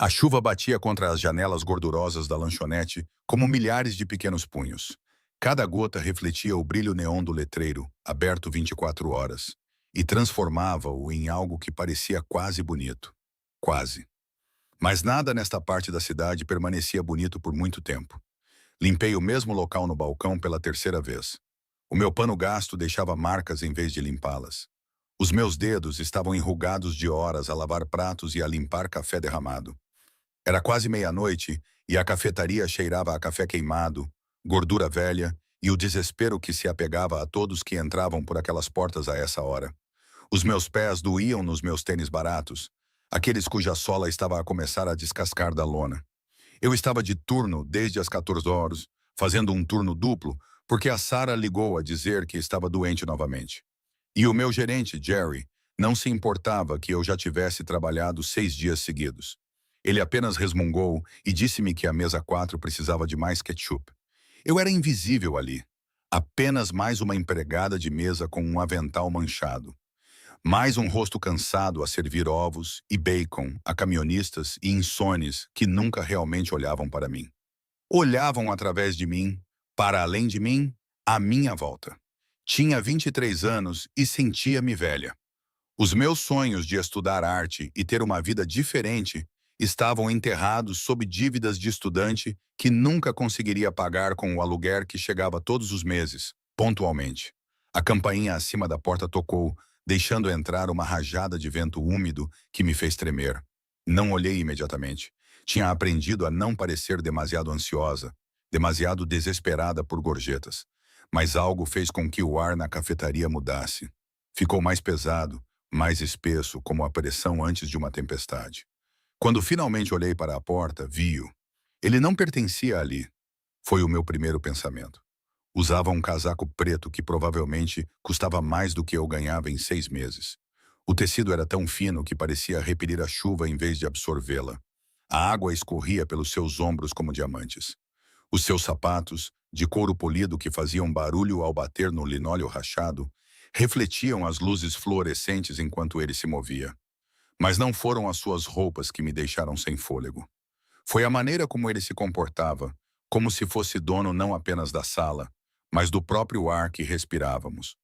A chuva batia contra as janelas gordurosas da lanchonete como milhares de pequenos punhos. Cada gota refletia o brilho neon do letreiro, aberto 24 horas, e transformava-o em algo que parecia quase bonito. Quase. Mas nada nesta parte da cidade permanecia bonito por muito tempo. Limpei o mesmo local no balcão pela terceira vez. O meu pano gasto deixava marcas em vez de limpá-las. Os meus dedos estavam enrugados de horas a lavar pratos e a limpar café derramado. Era quase meia-noite e a cafetaria cheirava a café queimado, gordura velha e o desespero que se apegava a todos que entravam por aquelas portas a essa hora. Os meus pés doíam nos meus tênis baratos, aqueles cuja sola estava a começar a descascar da lona. Eu estava de turno desde as 14 horas, fazendo um turno duplo, porque a Sarah ligou a dizer que estava doente novamente. E o meu gerente, Jerry, não se importava que eu já tivesse trabalhado 6 dias seguidos. Ele apenas resmungou e disse-me que a mesa 4 precisava de mais ketchup. Eu era invisível ali. Apenas mais uma empregada de mesa com um avental manchado. Mais um rosto cansado a servir ovos e bacon a camionistas e insones que nunca realmente olhavam para mim. Olhavam através de mim, para além de mim, à minha volta. Tinha 23 anos e sentia-me velha. Os meus sonhos de estudar arte e ter uma vida diferente estavam enterrados sob dívidas de estudante que nunca conseguiria pagar com o aluguer que chegava todos os meses, pontualmente. A campainha acima da porta tocou, deixando entrar uma rajada de vento úmido que me fez tremer. Não olhei imediatamente. Tinha aprendido a não parecer demasiado ansiosa, demasiado desesperada por gorjetas. Mas algo fez com que o ar na cafetaria mudasse. Ficou mais pesado, mais espesso, como a pressão antes de uma tempestade. Quando finalmente olhei para a porta, vi-o. Ele não pertencia ali. Foi o meu primeiro pensamento. Usava um casaco preto que provavelmente custava mais do que eu ganhava em 6 meses. O tecido era tão fino que parecia repelir a chuva em vez de absorvê-la. A água escorria pelos seus ombros como diamantes. Os seus sapatos, de couro polido que faziam barulho ao bater no linóleo rachado, refletiam as luzes fluorescentes enquanto ele se movia. Mas não foram as suas roupas que me deixaram sem fôlego. Foi a maneira como ele se comportava, como se fosse dono não apenas da sala, mas do próprio ar que respirávamos.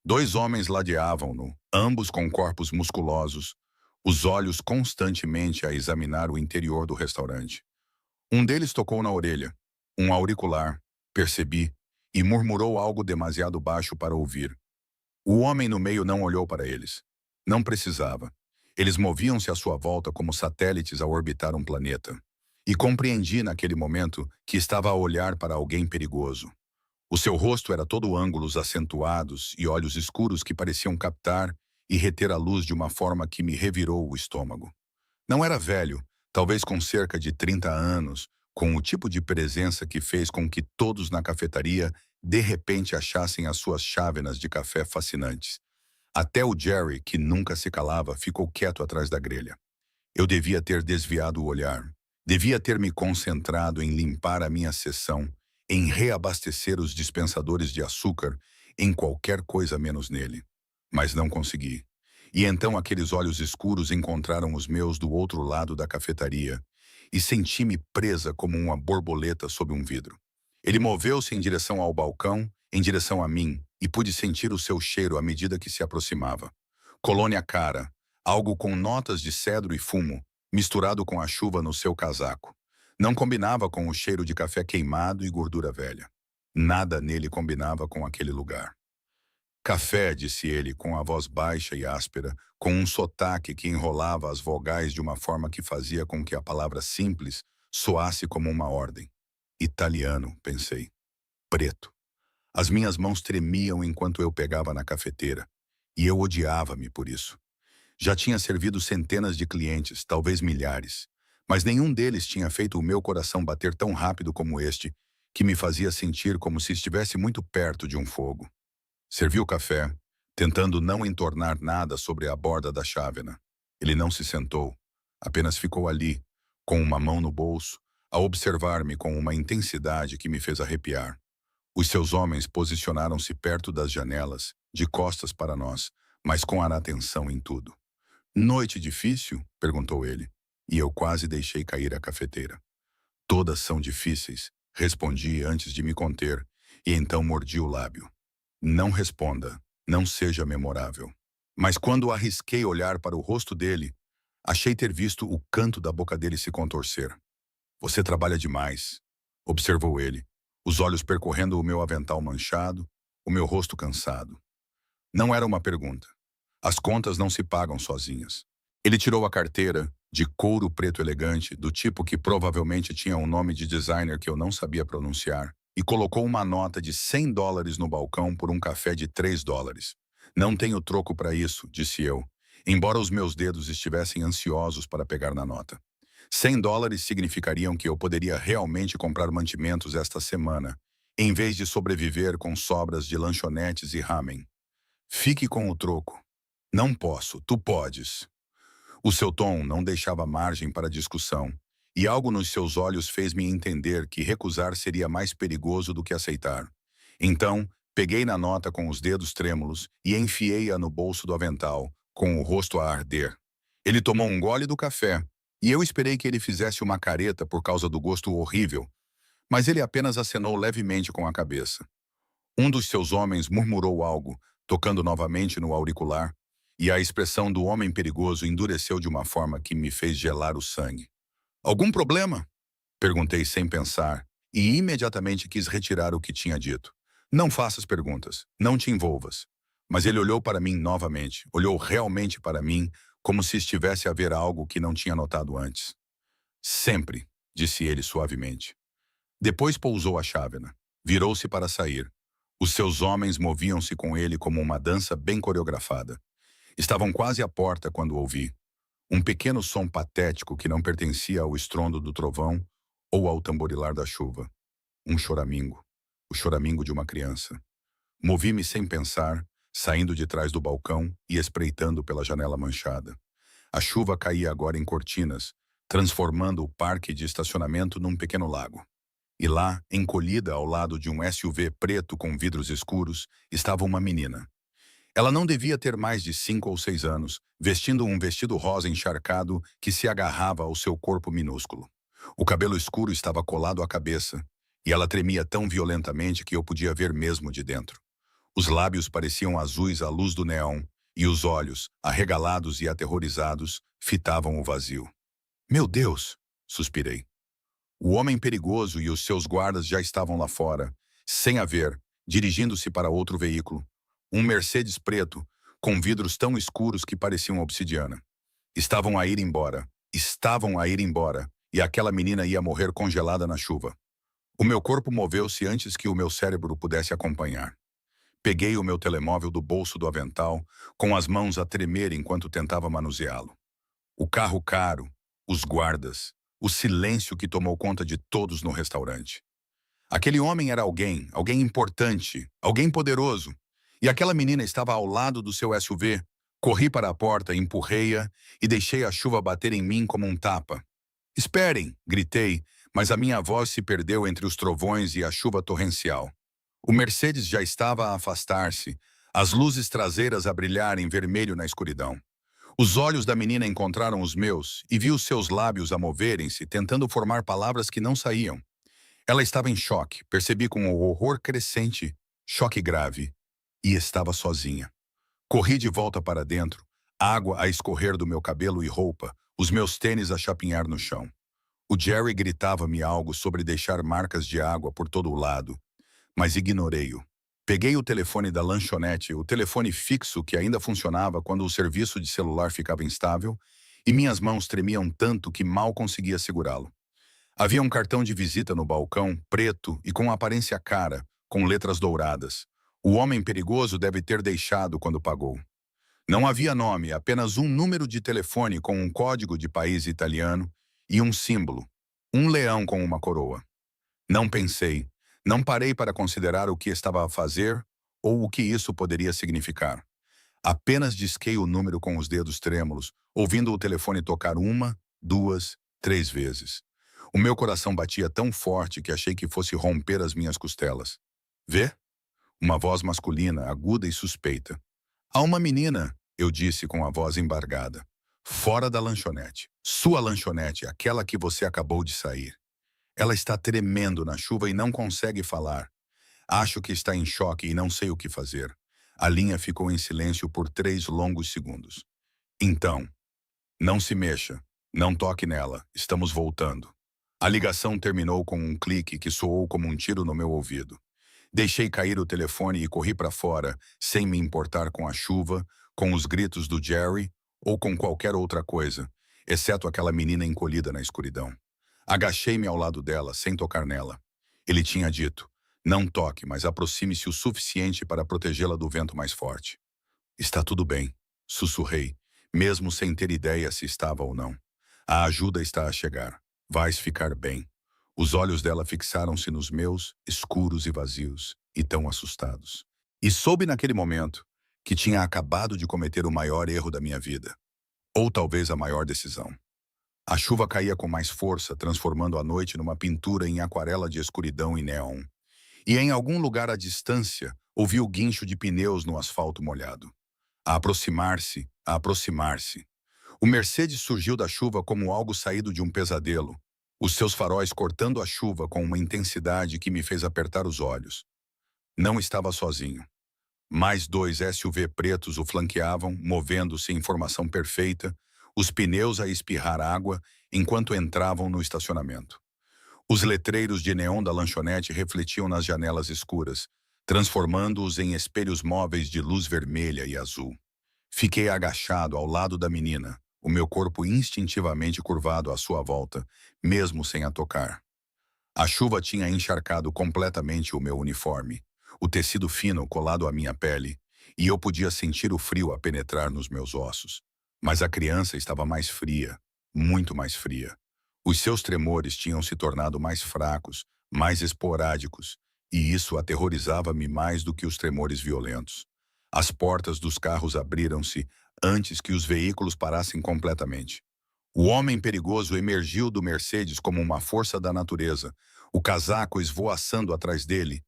2 homens ladeavam-no, ambos com corpos musculosos, os olhos constantemente a examinar o interior do restaurante. Um deles tocou na orelha, um auricular, percebi, e murmurou algo demasiado baixo para ouvir. O homem no meio não olhou para eles. Não precisava. Eles moviam-se à sua volta como satélites a orbitar um planeta. E compreendi naquele momento que estava a olhar para alguém perigoso. O seu rosto era todo ângulos acentuados e olhos escuros que pareciam captar e reter a luz de uma forma que me revirou o estômago. Não era velho, talvez com cerca de 30 anos, com o tipo de presença que fez com que todos na cafetaria de repente achassem as suas chávenas de café fascinantes. Até o Jerry, que nunca se calava, ficou quieto atrás da grelha. Eu devia ter desviado o olhar. Devia ter me concentrado em limpar a minha seção, em reabastecer os dispensadores de açúcar, em qualquer coisa menos nele. Mas não consegui. E então aqueles olhos escuros encontraram os meus do outro lado da cafetaria, e senti-me presa como uma borboleta sob um vidro. Ele moveu-se em direção ao balcão, em direção a mim, e pude sentir o seu cheiro à medida que se aproximava. Colônia cara, algo com notas de cedro e fumo, misturado com a chuva no seu casaco. Não combinava com o cheiro de café queimado e gordura velha. Nada nele combinava com aquele lugar. Café, disse ele, com a voz baixa e áspera, com um sotaque que enrolava as vogais de uma forma que fazia com que a palavra simples soasse como uma ordem. Italiano, pensei. Preto. As minhas mãos tremiam enquanto eu pegava na cafeteira, e eu odiava-me por isso. Já tinha servido centenas de clientes, talvez milhares, mas nenhum deles tinha feito o meu coração bater tão rápido como este, que me fazia sentir como se estivesse muito perto de um fogo. Servi o café, tentando não entornar nada sobre a borda da chávena. Ele não se sentou, apenas ficou ali, com uma mão no bolso, a observar-me com uma intensidade que me fez arrepiar. Os seus homens posicionaram-se perto das janelas, de costas para nós, mas com a atenção em tudo. Noite difícil? Perguntou ele. e eu quase deixei cair a cafeteira. Todas são difíceis, respondi antes de me conter, e então mordi o lábio. Não responda, não seja memorável. Mas quando arrisquei olhar para o rosto dele, achei ter visto o canto da boca dele se contorcer. Você trabalha demais, observou ele, os olhos percorrendo o meu avental manchado, o meu rosto cansado. Não era uma pergunta. As contas não se pagam sozinhas. Ele tirou a carteira, de couro preto elegante, do tipo que provavelmente tinha um nome de designer que eu não sabia pronunciar, e colocou uma nota de $100 no balcão por um café de $3. Não tenho troco para isso, disse eu, embora os meus dedos estivessem ansiosos para pegar na nota. $100 significariam que eu poderia realmente comprar mantimentos esta semana, em vez de sobreviver com sobras de lanchonetes e ramen. Fique com o troco. Não posso, tu podes. O seu tom não deixava margem para discussão, e algo nos seus olhos fez-me entender que recusar seria mais perigoso do que aceitar. Então, peguei na nota com os dedos trêmulos e enfiei-a no bolso do avental, com o rosto a arder. Ele tomou um gole do café, e eu esperei que ele fizesse uma careta por causa do gosto horrível, mas ele apenas acenou levemente com a cabeça. Um dos seus homens murmurou algo, tocando novamente no auricular, e a expressão do homem perigoso endureceu de uma forma que me fez gelar o sangue. Algum problema? Perguntei sem pensar, e imediatamente quis retirar o que tinha dito. Não faças perguntas, não te envolvas. Mas ele olhou para mim novamente, olhou realmente para mim, como se estivesse a ver algo que não tinha notado antes. Sempre, disse ele suavemente. Depois pousou a chávena. Virou-se para sair. Os seus homens moviam-se com ele como uma dança bem coreografada. Estavam quase à porta quando ouvi. Um pequeno som patético que não pertencia ao estrondo do trovão ou ao tamborilar da chuva. Um choramingo. O choramingo de uma criança. Movi-me sem pensar, saindo de trás do balcão e espreitando pela janela manchada. A chuva caía agora em cortinas, transformando o parque de estacionamento num pequeno lago. E lá, encolhida ao lado de um SUV preto com vidros escuros, estava uma menina. Ela não devia ter mais de 5 ou 6 anos, vestindo um vestido rosa encharcado que se agarrava ao seu corpo minúsculo. O cabelo escuro estava colado à cabeça, e ela tremia tão violentamente que eu podia ver mesmo de dentro. Os lábios pareciam azuis à luz do neon, e os olhos, arregalados e aterrorizados, fitavam o vazio. Meu Deus! Suspirei. O homem perigoso e os seus guardas já estavam lá fora, sem a ver, dirigindo-se para outro veículo. Um Mercedes preto, com vidros tão escuros que pareciam obsidiana. Estavam a ir embora, e aquela menina ia morrer congelada na chuva. O meu corpo moveu-se antes que o meu cérebro pudesse acompanhar. Peguei o meu telemóvel do bolso do avental, com as mãos a tremer enquanto tentava manuseá-lo. O carro caro, os guardas, o silêncio que tomou conta de todos no restaurante. Aquele homem era alguém importante, alguém poderoso. E aquela menina estava ao lado do seu SUV. Corri para a porta, empurrei-a e deixei a chuva bater em mim como um tapa. Esperem, gritei, mas a minha voz se perdeu entre os trovões e a chuva torrencial. O Mercedes já estava a afastar-se, as luzes traseiras a brilhar em vermelho na escuridão. Os olhos da menina encontraram os meus e vi os seus lábios a moverem-se, tentando formar palavras que não saíam. Ela estava em choque, percebi com o horror crescente, choque grave, e estava sozinha. Corri de volta para dentro, água a escorrer do meu cabelo e roupa, os meus tênis a chapinhar no chão. O Jerry gritava-me algo sobre deixar marcas de água por todo o lado, mas ignorei-o. Peguei o telefone da lanchonete, o telefone fixo que ainda funcionava quando o serviço de celular ficava instável, e minhas mãos tremiam tanto que mal conseguia segurá-lo. Havia um cartão de visita no balcão, preto e com aparência cara, com letras douradas. O homem perigoso deve ter deixado quando pagou. Não havia nome, apenas um número de telefone com um código de país italiano e um símbolo, um leão com uma coroa. Não pensei. Não parei para considerar o que estava a fazer ou o que isso poderia significar. Apenas disquei o número com os dedos trêmulos, ouvindo o telefone tocar 1, 2, 3 vezes. O meu coração batia tão forte que achei que fosse romper as minhas costelas. Vê? Uma voz masculina, aguda e suspeita. Há uma menina, eu disse com a voz embargada. Fora da lanchonete. Sua lanchonete, aquela que você acabou de sair. Ela está tremendo na chuva e não consegue falar. Acho que está em choque e não sei o que fazer. A linha ficou em silêncio por 3 longos segundos. Então, não se mexa. Não toque nela. Estamos voltando. A ligação terminou com um clique que soou como um tiro no meu ouvido. Deixei cair o telefone e corri para fora, sem me importar com a chuva, com os gritos do Jerry ou com qualquer outra coisa, exceto aquela menina encolhida na escuridão. Agachei-me ao lado dela, sem tocar nela. Ele tinha dito, não toque, mas aproxime-se o suficiente para protegê-la do vento mais forte. Está tudo bem, sussurrei, mesmo sem ter ideia se estava ou não. A ajuda está a chegar. Vais ficar bem. Os olhos dela fixaram-se nos meus, escuros e vazios, e tão assustados. E soube naquele momento que tinha acabado de cometer o maior erro da minha vida. Ou talvez a maior decisão. A chuva caía com mais força, transformando a noite numa pintura em aquarela de escuridão e neon. E em algum lugar à distância, ouvi o guincho de pneus no asfalto molhado. A aproximar-se, a aproximar-se. O Mercedes surgiu da chuva como algo saído de um pesadelo, os seus faróis cortando a chuva com uma intensidade que me fez apertar os olhos. Não estava sozinho. Mais 2 SUV pretos o flanqueavam, movendo-se em formação perfeita, os pneus a espirrar água enquanto entravam no estacionamento. Os letreiros de neon da lanchonete refletiam nas janelas escuras, transformando-os em espelhos móveis de luz vermelha e azul. Fiquei agachado ao lado da menina, o meu corpo instintivamente curvado à sua volta, mesmo sem a tocar. A chuva tinha encharcado completamente o meu uniforme, o tecido fino colado à minha pele, e eu podia sentir o frio a penetrar nos meus ossos. Mas a criança estava mais fria, muito mais fria. Os seus tremores tinham se tornado mais fracos, mais esporádicos, e isso aterrorizava-me mais do que os tremores violentos. As portas dos carros abriram-se antes que os veículos parassem completamente. O homem perigoso emergiu do Mercedes como uma força da natureza, o casaco esvoaçando atrás dele,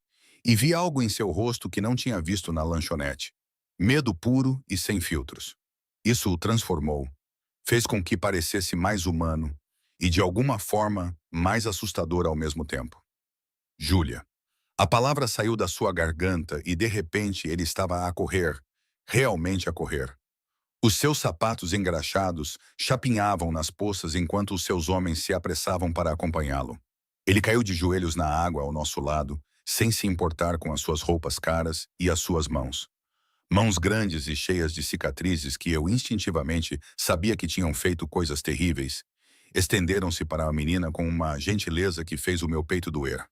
e vi algo em seu rosto que não tinha visto na lanchonete. Medo puro e sem filtros. Isso o transformou. Fez com que parecesse mais humano e, de alguma forma, mais assustador ao mesmo tempo. Júlia. A palavra saiu da sua garganta e, de repente, ele estava a correr, realmente a correr. Os seus sapatos engraxados chapinhavam nas poças enquanto os seus homens se apressavam para acompanhá-lo. Ele caiu de joelhos na água ao nosso lado, sem se importar com as suas roupas caras e as suas mãos. Mãos grandes e cheias de cicatrizes que eu instintivamente sabia que tinham feito coisas terríveis, estenderam-se para a menina com uma gentileza que fez o meu peito doer.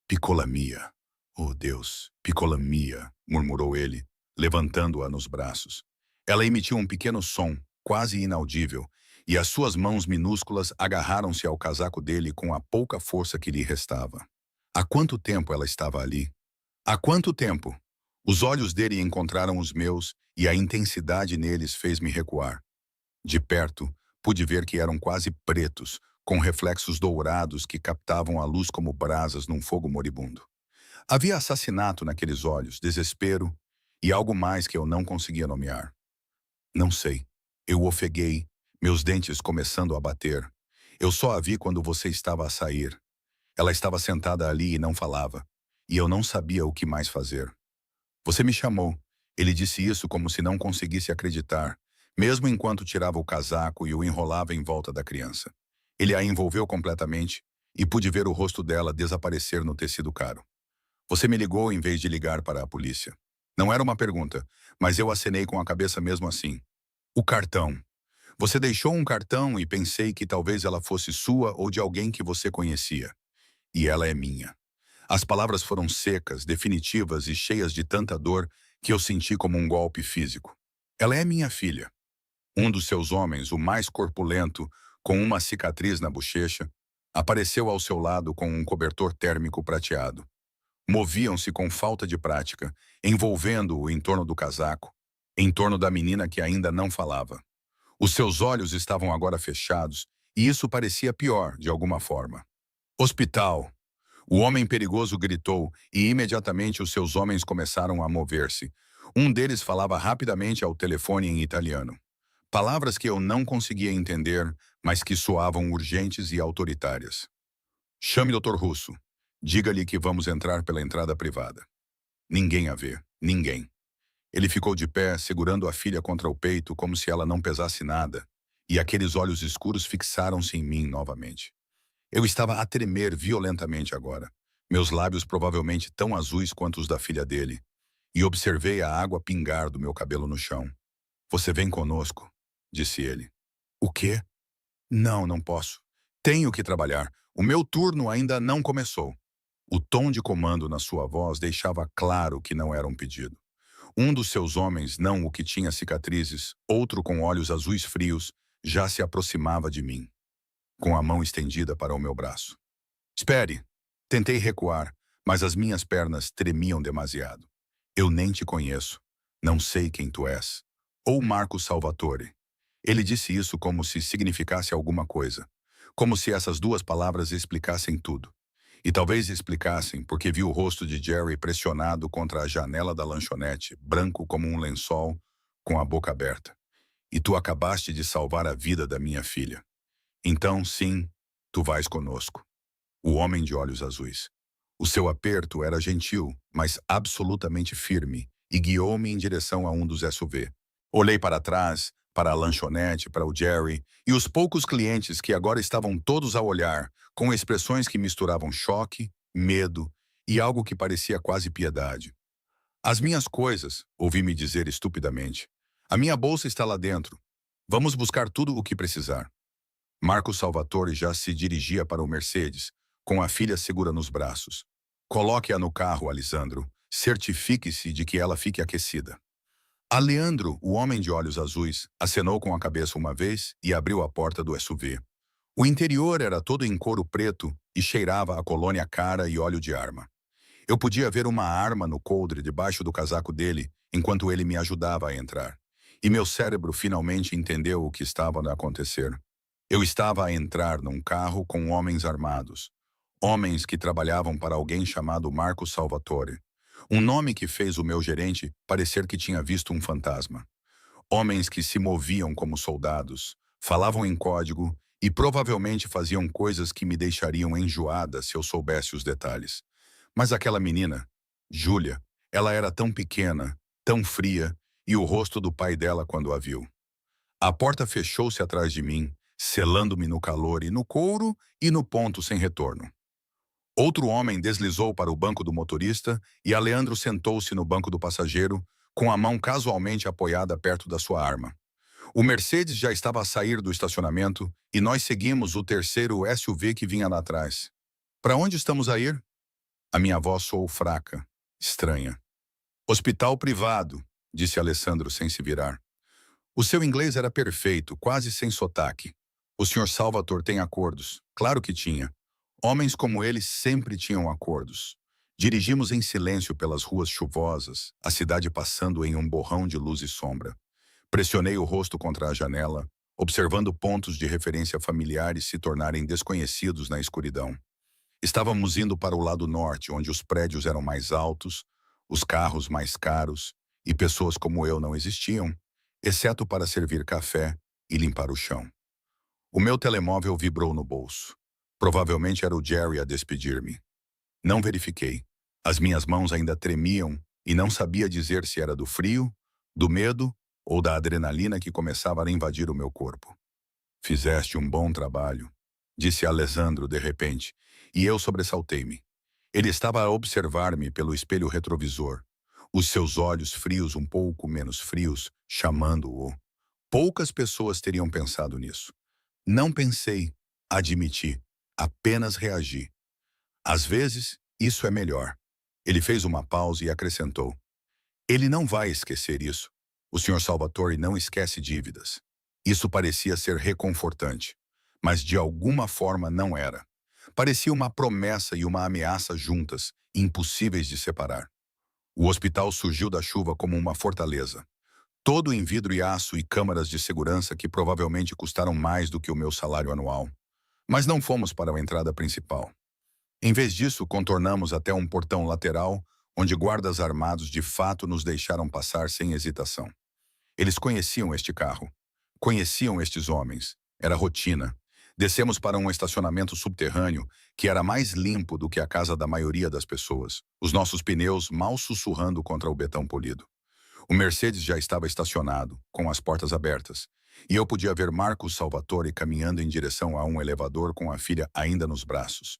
Picolamia. Oh, Deus, picolamia, murmurou ele, levantando-a nos braços. Ela emitiu um pequeno som, quase inaudível, e as suas mãos minúsculas agarraram-se ao casaco dele com a pouca força que lhe restava. Há quanto tempo ela estava ali? Há quanto tempo? Os olhos dele encontraram os meus e a intensidade neles fez-me recuar. De perto, pude ver que eram quase pretos, com reflexos dourados que captavam a luz como brasas num fogo moribundo. Havia assassinato naqueles olhos, desespero e algo mais que eu não conseguia nomear. Não sei. Eu ofeguei, meus dentes começando a bater. Eu só a vi quando você estava a sair. Ela estava sentada ali e não falava, e eu não sabia o que mais fazer. Você me chamou. Ele disse isso como se não conseguisse acreditar, mesmo enquanto tirava o casaco e o enrolava em volta da criança. Ele a envolveu completamente e pude ver o rosto dela desaparecer no tecido caro. Você me ligou em vez de ligar para a polícia. Não era uma pergunta, mas eu acenei com a cabeça mesmo assim. O cartão. Você deixou um cartão e pensei que talvez ela fosse sua ou de alguém que você conhecia. E ela é minha. As palavras foram secas, definitivas e cheias de tanta dor que eu senti como um golpe físico. Ela é minha filha. Um dos seus homens, o mais corpulento, com uma cicatriz na bochecha, apareceu ao seu lado com um cobertor térmico prateado. Moviam-se com falta de prática, envolvendo-o em torno do casaco, em torno da menina que ainda não falava. Os seus olhos estavam agora fechados, e isso parecia pior, de alguma forma. Hospital! O homem perigoso gritou, e imediatamente os seus homens começaram a mover-se. Um deles falava rapidamente ao telefone em italiano. Palavras que eu não conseguia entender, mas que soavam urgentes e autoritárias. Chame o Dr. Russo. Diga-lhe que vamos entrar pela entrada privada. Ninguém a vê. Ninguém. Ele ficou de pé, segurando a filha contra o peito, como se ela não pesasse nada, e aqueles olhos escuros fixaram-se em mim novamente. Eu estava a tremer violentamente agora, meus lábios provavelmente tão azuis quanto os da filha dele, e observei a água pingar do meu cabelo no chão. Você vem conosco, disse ele. O quê? Não, não posso. Tenho que trabalhar. O meu turno ainda não começou. O tom de comando na sua voz deixava claro que não era um pedido. Um dos seus homens, não o que tinha cicatrizes, outro com olhos azuis frios, já se aproximava de mim, com a mão estendida para o meu braço. Espere! Tentei recuar, mas as minhas pernas tremiam demasiado. Eu nem te conheço. Não sei quem tu és. Ou Marco Salvatore. Ele disse isso como se significasse alguma coisa. Como se essas duas palavras explicassem tudo. E talvez explicassem porque vi o rosto de Jerry pressionado contra a janela da lanchonete, branco como um lençol, com a boca aberta. E tu acabaste de salvar a vida da minha filha. Então, sim, tu vais conosco. O homem de olhos azuis. O seu aperto era gentil, mas absolutamente firme, e guiou-me em direção a um dos SUV. Olhei para trás, para a lanchonete, para o Jerry, e os poucos clientes que agora estavam todos a olhar, com expressões que misturavam choque, medo e algo que parecia quase piedade. As minhas coisas, ouvi-me dizer estupidamente. A minha bolsa está lá dentro. Vamos buscar tudo o que precisar. Marco Salvatore já se dirigia para o Mercedes, com a filha segura nos braços. Coloque-a no carro, Alessandro. Certifique-se de que ela fique aquecida. Aleandro, o homem de olhos azuis, acenou com a cabeça uma vez e abriu a porta do SUV. O interior era todo em couro preto e cheirava a colônia cara e óleo de arma. Eu podia ver uma arma no coldre debaixo do casaco dele enquanto ele me ajudava a entrar. E meu cérebro finalmente entendeu o que estava a acontecer. Eu estava a entrar num carro com homens armados. Homens que trabalhavam para alguém chamado Marco Salvatore. Um nome que fez o meu gerente parecer que tinha visto um fantasma. Homens que se moviam como soldados, falavam em código e provavelmente faziam coisas que me deixariam enjoada se eu soubesse os detalhes. Mas aquela menina, Júlia, ela era tão pequena, tão fria, e o rosto do pai dela quando a viu. A porta fechou-se atrás de mim, selando-me no calor e no couro e no ponto sem retorno. Outro homem deslizou para o banco do motorista e Aleandro sentou-se no banco do passageiro, com a mão casualmente apoiada perto da sua arma. O Mercedes já estava a sair do estacionamento e nós seguimos o terceiro SUV que vinha lá atrás. Para onde estamos a ir? A minha voz soou fraca, estranha. Hospital privado, disse Alessandro sem se virar. O seu inglês era perfeito, quase sem sotaque. O Sr. Salvatore tem acordos. Claro que tinha. Homens como ele sempre tinham acordos. Dirigimos em silêncio pelas ruas chuvosas, a cidade passando em um borrão de luz e sombra. Pressionei o rosto contra a janela, observando pontos de referência familiares se tornarem desconhecidos na escuridão. Estávamos indo para o lado norte, onde os prédios eram mais altos, os carros mais caros, e pessoas como eu não existiam, exceto para servir café e limpar o chão. O meu telemóvel vibrou no bolso. Provavelmente era o Jerry a despedir-me. Não verifiquei. As minhas mãos ainda tremiam e não sabia dizer se era do frio, do medo ou da adrenalina que começava a invadir o meu corpo. Fizeste um bom trabalho, disse Alessandro de repente, e eu sobressaltei-me. Ele estava a observar-me pelo espelho retrovisor, os seus olhos frios um pouco menos frios, chamando-o. Poucas pessoas teriam pensado nisso. Não pensei, admiti, apenas reagi. Às vezes, isso é melhor. Ele fez uma pausa e acrescentou. Ele não vai esquecer isso. O Sr. Salvatore não esquece dívidas. Isso parecia ser reconfortante, mas de alguma forma não era. Parecia uma promessa e uma ameaça juntas, impossíveis de separar. O hospital surgiu da chuva como uma fortaleza. Todo em vidro e aço e câmaras de segurança que provavelmente custaram mais do que o meu salário anual. Mas não fomos para a entrada principal. Em vez disso, contornamos até um portão lateral, onde guardas armados de fato nos deixaram passar sem hesitação. Eles conheciam este carro. conheciam estes homens. Era rotina. Descemos para um estacionamento subterrâneo que era mais limpo do que a casa da maioria das pessoas, os nossos pneus mal sussurrando contra o betão polido. O Mercedes já estava estacionado, com as portas abertas, e eu podia ver Marcos Salvatore caminhando em direção a um elevador com a filha ainda nos braços.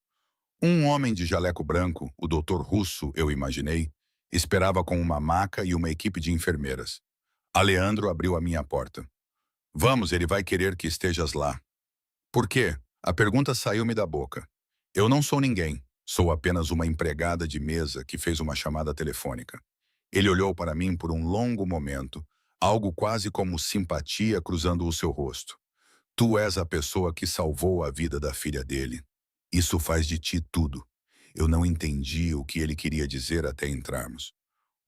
Um homem de jaleco branco, o doutor Russo, eu imaginei, esperava com uma maca e uma equipe de enfermeiras. Aleandro abriu a minha porta. Vamos, ele vai querer que estejas lá. Por quê? A pergunta saiu-me da boca. Eu não sou ninguém. Sou apenas uma empregada de mesa que fez uma chamada telefônica. Ele olhou para mim por um longo momento, algo quase como simpatia cruzando o seu rosto. Tu és a pessoa que salvou a vida da filha dele. Isso faz de ti tudo. Eu não entendi o que ele queria dizer até entrarmos.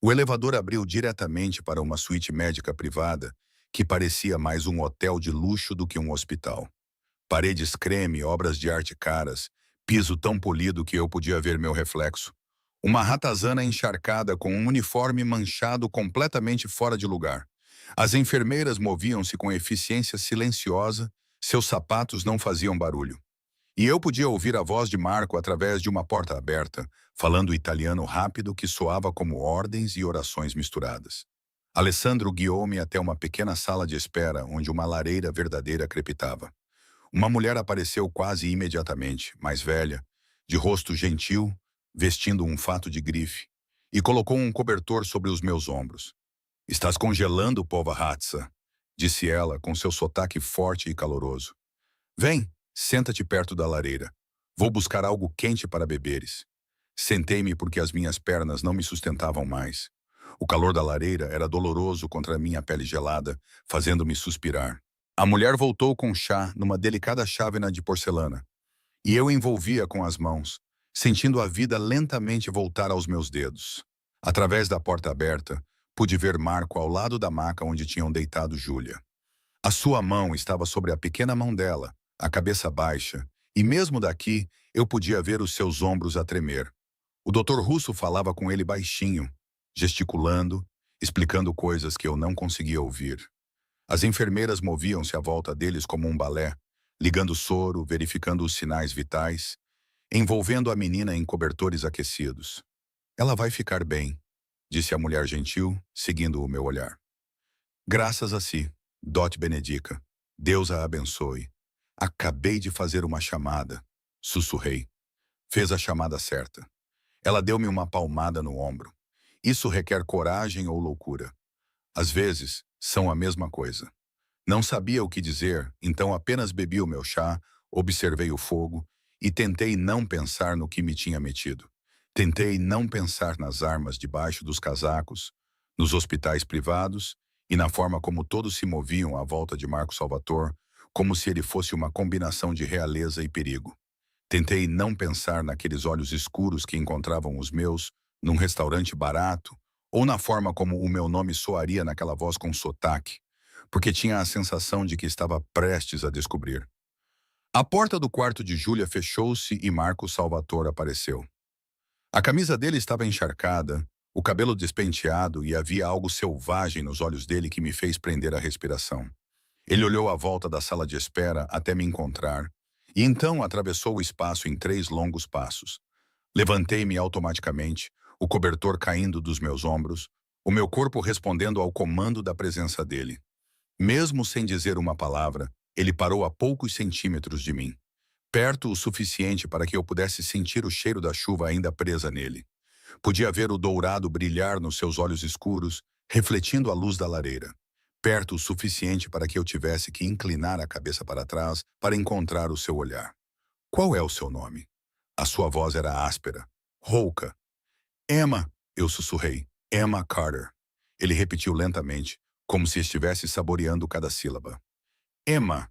O elevador abriu diretamente para uma suíte médica privada que parecia mais um hotel de luxo do que um hospital. Paredes creme, obras de arte caras, piso tão polido que eu podia ver meu reflexo. Uma ratazana encharcada com um uniforme manchado completamente fora de lugar. As enfermeiras moviam-se com eficiência silenciosa, seus sapatos não faziam barulho. E eu podia ouvir a voz de Marco através de uma porta aberta, falando italiano rápido que soava como ordens e orações misturadas. Alessandro guiou-me até uma pequena sala de espera onde uma lareira verdadeira crepitava. Uma mulher apareceu quase imediatamente, mais velha, de rosto gentil, vestindo um fato de grife, e colocou um cobertor sobre os meus ombros. Estás congelando, Povahatsa, disse ela com seu sotaque forte e caloroso. Vem, senta-te perto da lareira. Vou buscar algo quente para beberes. Sentei-me porque as minhas pernas não me sustentavam mais. O calor da lareira era doloroso contra a minha pele gelada, fazendo-me suspirar. A mulher voltou com chá numa delicada chávena de porcelana, e eu envolvia com as mãos, sentindo a vida lentamente voltar aos meus dedos. Através da porta aberta, pude ver Marco ao lado da maca onde tinham deitado Júlia. A sua mão estava sobre a pequena mão dela, a cabeça baixa, e mesmo daqui eu podia ver os seus ombros a tremer. O doutor Russo falava com ele baixinho, gesticulando, explicando coisas que eu não conseguia ouvir. As enfermeiras moviam-se à volta deles como um balé, ligando soro, verificando os sinais vitais, envolvendo a menina em cobertores aquecidos. Ela vai ficar bem, disse a mulher gentil, seguindo o meu olhar. Graças a si, Dot Benedica. Deus a abençoe. Acabei de fazer uma chamada, sussurrei. Fez a chamada certa. Ela deu-me uma palmada no ombro. Isso requer coragem ou loucura. Às vezes, são a mesma coisa. Não sabia o que dizer, então apenas bebi o meu chá, observei o fogo e tentei não pensar no que me tinha metido. Tentei não pensar nas armas debaixo dos casacos, nos hospitais privados e na forma como todos se moviam à volta de Marco Salvatore, como se ele fosse uma combinação de realeza e perigo. Tentei não pensar naqueles olhos escuros que encontravam os meus num restaurante barato, ou na forma como o meu nome soaria naquela voz com sotaque, porque tinha a sensação de que estava prestes a descobrir. A porta do quarto de Júlia fechou-se e Marco Salvatore apareceu. A camisa dele estava encharcada, o cabelo despenteado e havia algo selvagem nos olhos dele que me fez prender a respiração. Ele olhou à volta da sala de espera até me encontrar, e então atravessou o espaço em 3 longos passos. Levantei-me automaticamente, o cobertor caindo dos meus ombros, o meu corpo respondendo ao comando da presença dele. Mesmo sem dizer uma palavra, ele parou a poucos centímetros de mim, perto o suficiente para que eu pudesse sentir o cheiro da chuva ainda presa nele. Podia ver o dourado brilhar nos seus olhos escuros, refletindo a luz da lareira. Perto o suficiente para que eu tivesse que inclinar a cabeça para trás para encontrar o seu olhar. Qual é o seu nome? A sua voz era áspera, rouca. Emma, eu sussurrei. Emma Carter. Ele repetiu lentamente, como se estivesse saboreando cada sílaba. Emma.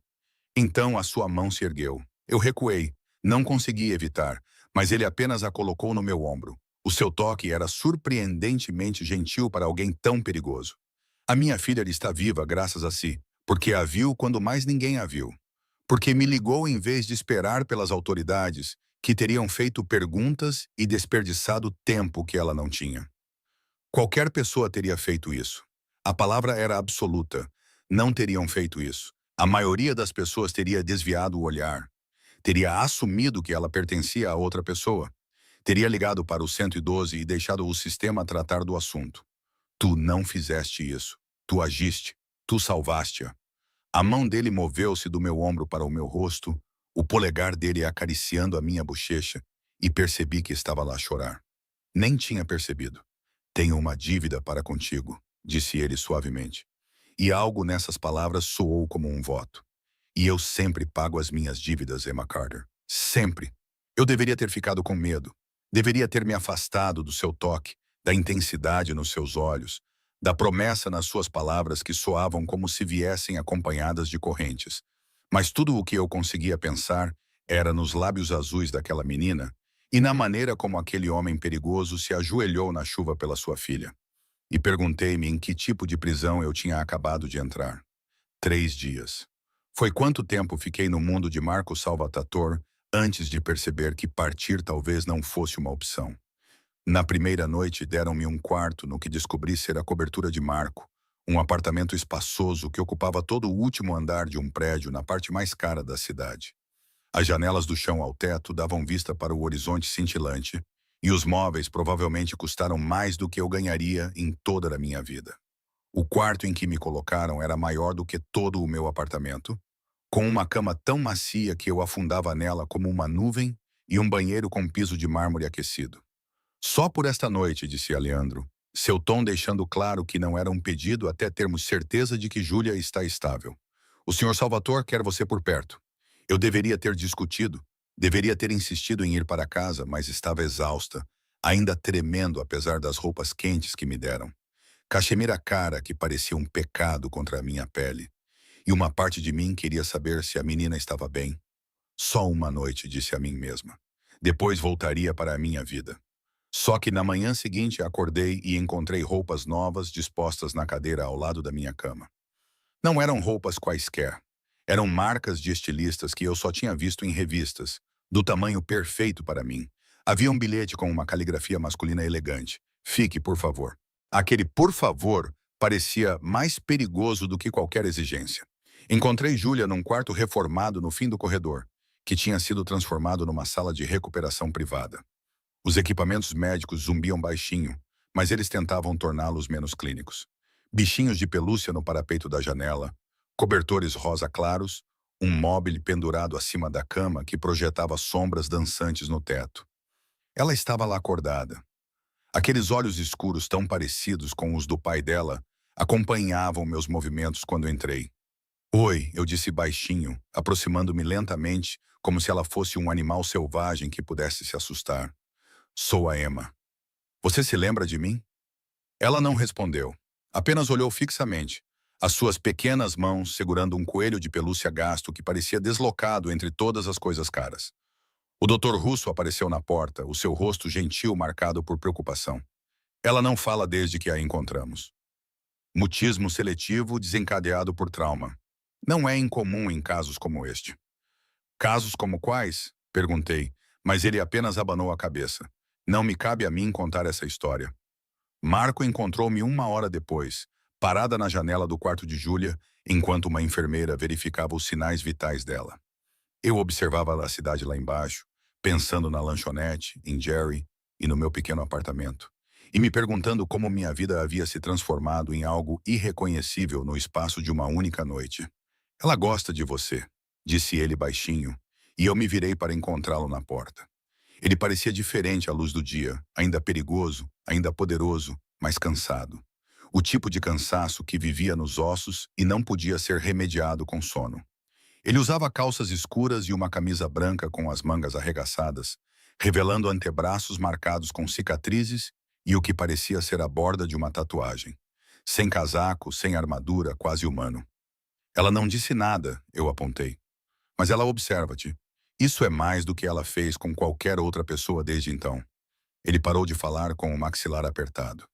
Então a sua mão se ergueu. Eu recuei. Não consegui evitar, mas ele apenas a colocou no meu ombro. O seu toque era surpreendentemente gentil para alguém tão perigoso. A minha filha está viva graças a si, porque a viu quando mais ninguém a viu. Porque me ligou em vez de esperar pelas autoridades, que teriam feito perguntas e desperdiçado tempo que ela não tinha. Qualquer pessoa teria feito isso. A palavra era absoluta. não teriam feito isso. A maioria das pessoas teria desviado o olhar, teria assumido que ela pertencia a outra pessoa, teria ligado para o 112 e deixado o sistema tratar do assunto. Tu não fizeste isso. Tu agiste. Tu salvaste-a. A mão dele moveu-se do meu ombro para o meu rosto, o polegar dele acariciando a minha bochecha, e percebi que estava lá a chorar. Nem tinha percebido. Tenho uma dívida para contigo, disse ele suavemente. E algo nessas palavras soou como um voto. E eu sempre pago as minhas dívidas, Emma Carter. Sempre. Eu deveria ter ficado com medo. Deveria ter me afastado do seu toque, da intensidade nos seus olhos, da promessa nas suas palavras que soavam como se viessem acompanhadas de correntes. Mas tudo o que eu conseguia pensar era nos lábios azuis daquela menina e na maneira como aquele homem perigoso se ajoelhou na chuva pela sua filha. E perguntei-me em que tipo de prisão eu tinha acabado de entrar. 3 dias. Foi quanto tempo fiquei no mundo de Marco Salvatore antes de perceber que partir talvez não fosse uma opção. Na primeira noite deram-me um quarto no que descobri ser a cobertura de Marco, um apartamento espaçoso que ocupava todo o último andar de um prédio na parte mais cara da cidade. As janelas do chão ao teto davam vista para o horizonte cintilante, e os móveis provavelmente custaram mais do que eu ganharia em toda a minha vida. O quarto em que me colocaram era maior do que todo o meu apartamento, com uma cama tão macia que eu afundava nela como uma nuvem e um banheiro com piso de mármore aquecido. Só por esta noite, disse Leandro, seu tom deixando claro que não era um pedido até termos certeza de que Júlia está estável. O Sr. Salvatore quer você por perto. Eu deveria ter discutido, deveria ter insistido em ir para casa, mas estava exausta, ainda tremendo apesar das roupas quentes que me deram. Cachemira cara que parecia um pecado contra a minha pele. E uma parte de mim queria saber se a menina estava bem. Só uma noite, disse a mim mesma. Depois voltaria para a minha vida. Só que na manhã seguinte acordei e encontrei roupas novas dispostas na cadeira ao lado da minha cama. Não eram roupas quaisquer. Eram marcas de estilistas que eu só tinha visto em revistas, do tamanho perfeito para mim. Havia um bilhete com uma caligrafia masculina elegante. Fique, por favor. Aquele por favor parecia mais perigoso do que qualquer exigência. Encontrei Júlia num quarto reformado no fim do corredor, que tinha sido transformado numa sala de recuperação privada. Os equipamentos médicos zumbiam baixinho, mas eles tentavam torná-los menos clínicos. Bichinhos de pelúcia no parapeito da janela, cobertores rosa claros, um móvel pendurado acima da cama que projetava sombras dançantes no teto. Ela estava lá acordada. Aqueles olhos escuros tão parecidos com os do pai dela acompanhavam meus movimentos quando entrei. Oi, eu disse baixinho, aproximando-me lentamente, como se ela fosse um animal selvagem que pudesse se assustar. Sou a Emma. Você se lembra de mim? Ela não respondeu. Apenas olhou fixamente, as suas pequenas mãos segurando um coelho de pelúcia gasto que parecia deslocado entre todas as coisas caras. O Dr. Russo apareceu na porta, o seu rosto gentil marcado por preocupação. Ela não fala desde que a encontramos. Mutismo seletivo desencadeado por trauma. Não é incomum em casos como este. Casos como quais? Perguntei, mas ele apenas abanou a cabeça. Não me cabe a mim contar essa história. Marco encontrou-me 1 hora depois, parada na janela do quarto de Júlia, enquanto uma enfermeira verificava os sinais vitais dela. Eu observava a cidade lá embaixo, pensando na lanchonete, em Jerry e no meu pequeno apartamento, e me perguntando como minha vida havia se transformado em algo irreconhecível no espaço de uma única noite. Ela gosta de você, disse ele baixinho, e eu me virei para encontrá-lo na porta. Ele parecia diferente à luz do dia, ainda perigoso, ainda poderoso, mas cansado. O tipo de cansaço que vivia nos ossos e não podia ser remediado com sono. Ele usava calças escuras e uma camisa branca com as mangas arregaçadas, revelando antebraços marcados com cicatrizes e o que parecia ser a borda de uma tatuagem. Sem casaco, sem armadura, quase humano. Ela não disse nada, eu apontei. Mas ela observa-te. Isso é mais do que ela fez com qualquer outra pessoa desde então. Ele parou de falar com o maxilar apertado.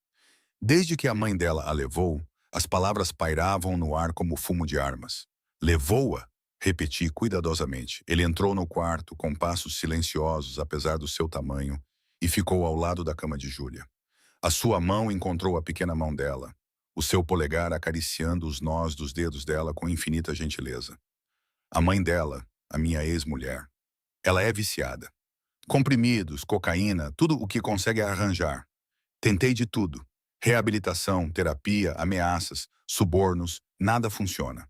Desde que a mãe dela a levou, as palavras pairavam no ar como fumo de armas. Levou-a? Repeti cuidadosamente. Ele entrou no quarto, com passos silenciosos apesar do seu tamanho, e ficou ao lado da cama de Júlia. A sua mão encontrou a pequena mão dela. o seu polegar acariciando os nós dos dedos dela com infinita gentileza. A mãe dela, a minha ex-mulher, ela é viciada. Comprimidos, cocaína, tudo o que consegue arranjar. Tentei de tudo. Reabilitação, terapia, ameaças, subornos, nada funciona.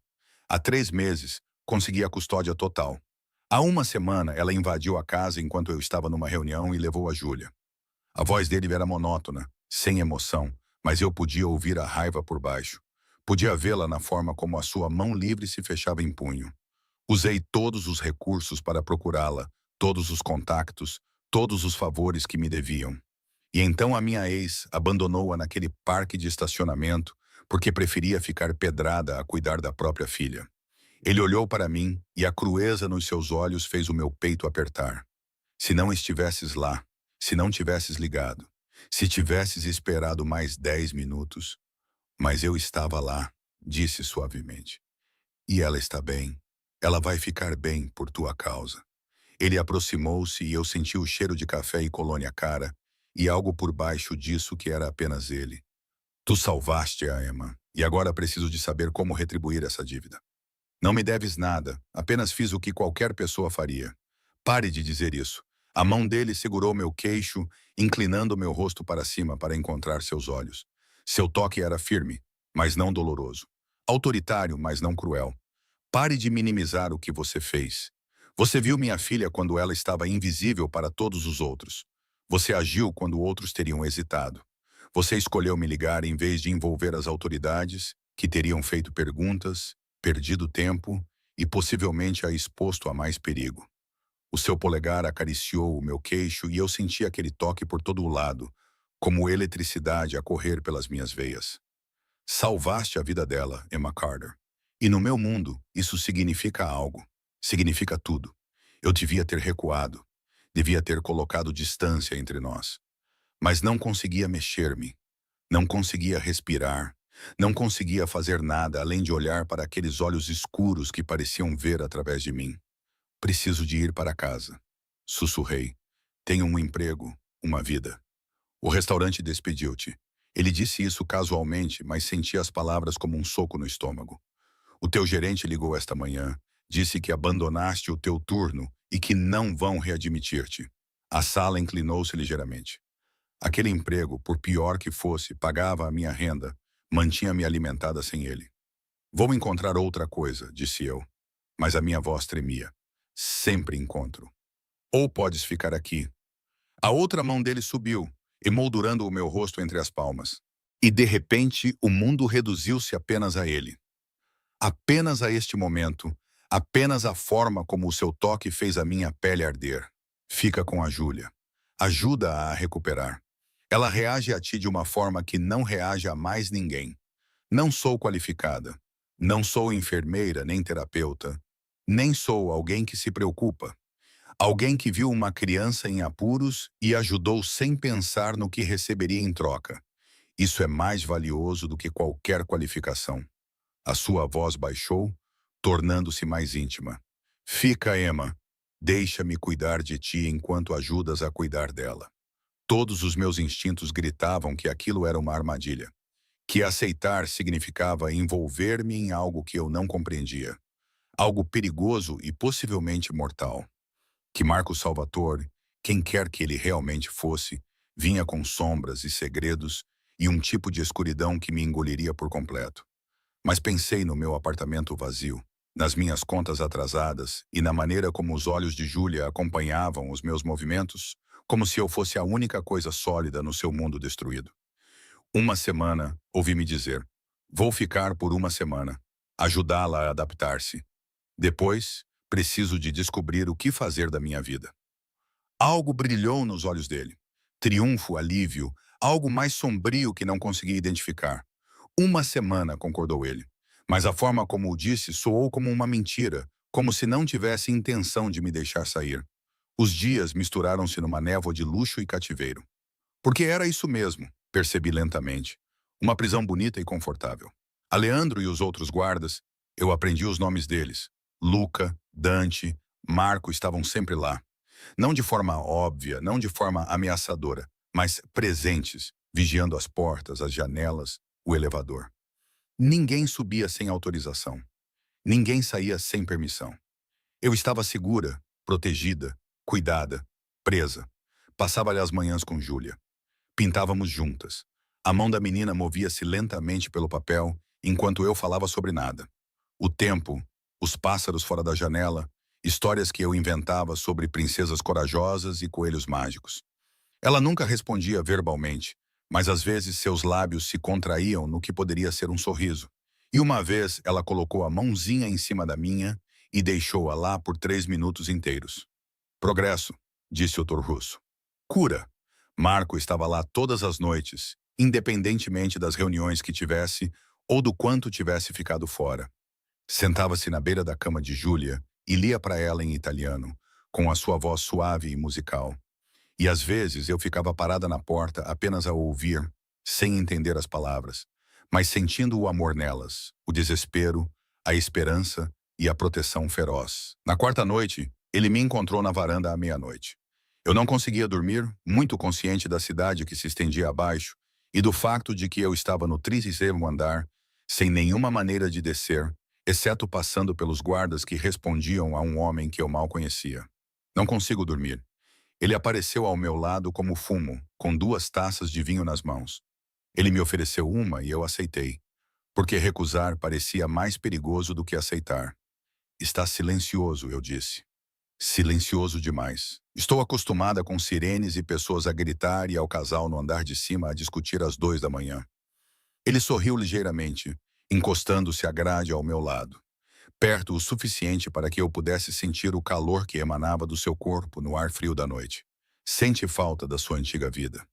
Há 3 meses, consegui a custódia total. Há uma semana, ela invadiu a casa enquanto eu estava numa reunião e levou a Júlia. A voz dele era monótona, sem emoção, mas eu podia ouvir a raiva por baixo. Podia vê-la na forma como a sua mão livre se fechava em punho. Usei todos os recursos para procurá-la, todos os contactos, todos os favores que me deviam. E então a minha ex abandonou-a naquele parque de estacionamento porque preferia ficar pedrada a cuidar da própria filha. Ele olhou para mim e a crueza nos seus olhos fez o meu peito apertar. Se não estivesses lá, se não tivesses ligado, se tivesses esperado mais 10 minutos. Mas eu estava lá, disse suavemente. E ela está bem. Ela vai ficar bem por tua causa. Ele aproximou-se e eu senti o cheiro de café e colônia cara, e algo por baixo disso que era apenas ele. Tu salvaste-a, Emma, e agora preciso de saber como retribuir essa dívida. Não me deves nada, apenas fiz o que qualquer pessoa faria. Pare de dizer isso. A mão dele segurou meu queixo, inclinando meu rosto para cima para encontrar seus olhos. Seu toque era firme, mas não doloroso. Autoritário, mas não cruel. Pare de minimizar o que você fez. Você viu minha filha quando ela estava invisível para todos os outros. Você agiu quando outros teriam hesitado. Você escolheu me ligar em vez de envolver as autoridades, que teriam feito perguntas, perdido tempo e possivelmente a exposto a mais perigo. O seu polegar acariciou o meu queixo e eu senti aquele toque por todo o lado, como eletricidade a correr pelas minhas veias. Salvaste a vida dela, Emma Carter. E no meu mundo, isso significa algo. Significa tudo. Eu devia ter recuado. Devia ter colocado distância entre nós. Mas não conseguia mexer-me. Não conseguia respirar. Não conseguia fazer nada além de olhar para aqueles olhos escuros que pareciam ver através de mim. Preciso de ir para casa. Sussurrei. Tenho um emprego, uma vida. O restaurante despediu-te. Ele disse isso casualmente, mas senti as palavras como um soco no estômago. O teu gerente ligou esta manhã, disse que abandonaste o teu turno e que não vão readmitir-te. A sala inclinou-se ligeiramente. Aquele emprego, por pior que fosse, pagava a minha renda, mantinha-me alimentada sem ele. Vou encontrar outra coisa, disse eu, mas a minha voz tremia. Sempre encontro. Ou podes ficar aqui. A outra mão dele subiu, emoldurando o meu rosto entre as palmas. E de repente, o mundo reduziu-se apenas a ele. Apenas a este momento, apenas a forma como o seu toque fez a minha pele arder. Fica com a Júlia. Ajuda-a a recuperar. Ela reage a ti de uma forma que não reage a mais ninguém. Não sou qualificada. Não sou enfermeira nem terapeuta. Nem sou alguém que se preocupa. Alguém que viu uma criança em apuros e ajudou sem pensar no que receberia em troca. Isso é mais valioso do que qualquer qualificação. A sua voz baixou, tornando-se mais íntima. Fica, Emma. Deixa-me cuidar de ti enquanto ajudas a cuidar dela. Todos os meus instintos gritavam que aquilo era uma armadilha. Que aceitar significava envolver-me em algo que eu não compreendia. Algo perigoso e possivelmente mortal. Que Marco Salvatore, quem quer que ele realmente fosse, vinha com sombras e segredos e um tipo de escuridão que me engoliria por completo. Mas pensei no meu apartamento vazio, nas minhas contas atrasadas e na maneira como os olhos de Júlia acompanhavam os meus movimentos, como se eu fosse a única coisa sólida no seu mundo destruído. Uma semana, ouvi-me dizer, vou ficar por uma semana, ajudá-la a adaptar-se. Depois, preciso de descobrir o que fazer da minha vida. Algo brilhou nos olhos dele. Triunfo, alívio, algo mais sombrio que não consegui identificar. Uma semana, concordou ele. Mas a forma como o disse soou como uma mentira, como se não tivesse intenção de me deixar sair. Os dias misturaram-se numa névoa de luxo e cativeiro. Porque era isso mesmo, percebi lentamente. Uma prisão bonita e confortável. A Leandro e os outros guardas, eu aprendi os nomes deles. Luca, Dante, Marco estavam sempre lá. Não de forma óbvia, não de forma ameaçadora, mas presentes, vigiando as portas, as janelas, o elevador. Ninguém subia sem autorização. Ninguém saía sem permissão. Eu estava segura, protegida, cuidada, presa. Passava-lhe as manhãs com Júlia. Pintávamos juntas. A mão da menina movia-se lentamente pelo papel, enquanto eu falava sobre nada. O tempo, os pássaros fora da janela, histórias que eu inventava sobre princesas corajosas e coelhos mágicos. Ela nunca respondia verbalmente, mas às vezes seus lábios se contraíam no que poderia ser um sorriso. E uma vez ela colocou a mãozinha em cima da minha e deixou-a lá por 3 minutos inteiros. Progresso, disse o Dr. Russo. Cura. Marco estava lá todas as noites, independentemente das reuniões que tivesse ou do quanto tivesse ficado fora. Sentava-se na beira da cama de Júlia e lia para ela em italiano, com a sua voz suave e musical. E às vezes eu ficava parada na porta apenas a ouvir, sem entender as palavras, mas sentindo o amor nelas, o desespero, a esperança e a proteção feroz. Na quarta noite, ele me encontrou na varanda à meia-noite. Eu não conseguia dormir, muito consciente da cidade que se estendia abaixo e do facto de que eu estava no 30º andar, sem nenhuma maneira de descer, exceto passando pelos guardas que respondiam a um homem que eu mal conhecia. Não consigo dormir. Ele apareceu ao meu lado como fumo, com 2 taças de vinho nas mãos. Ele me ofereceu uma e eu aceitei, porque recusar parecia mais perigoso do que aceitar. Está silencioso, eu disse. Silencioso demais. Estou acostumada com sirenes e pessoas a gritar e ao casal no andar de cima a discutir às 2 da manhã. Ele sorriu ligeiramente, encostando-se à grade ao meu lado, perto o suficiente para que eu pudesse sentir o calor que emanava do seu corpo no ar frio da noite. Sente falta da sua antiga vida.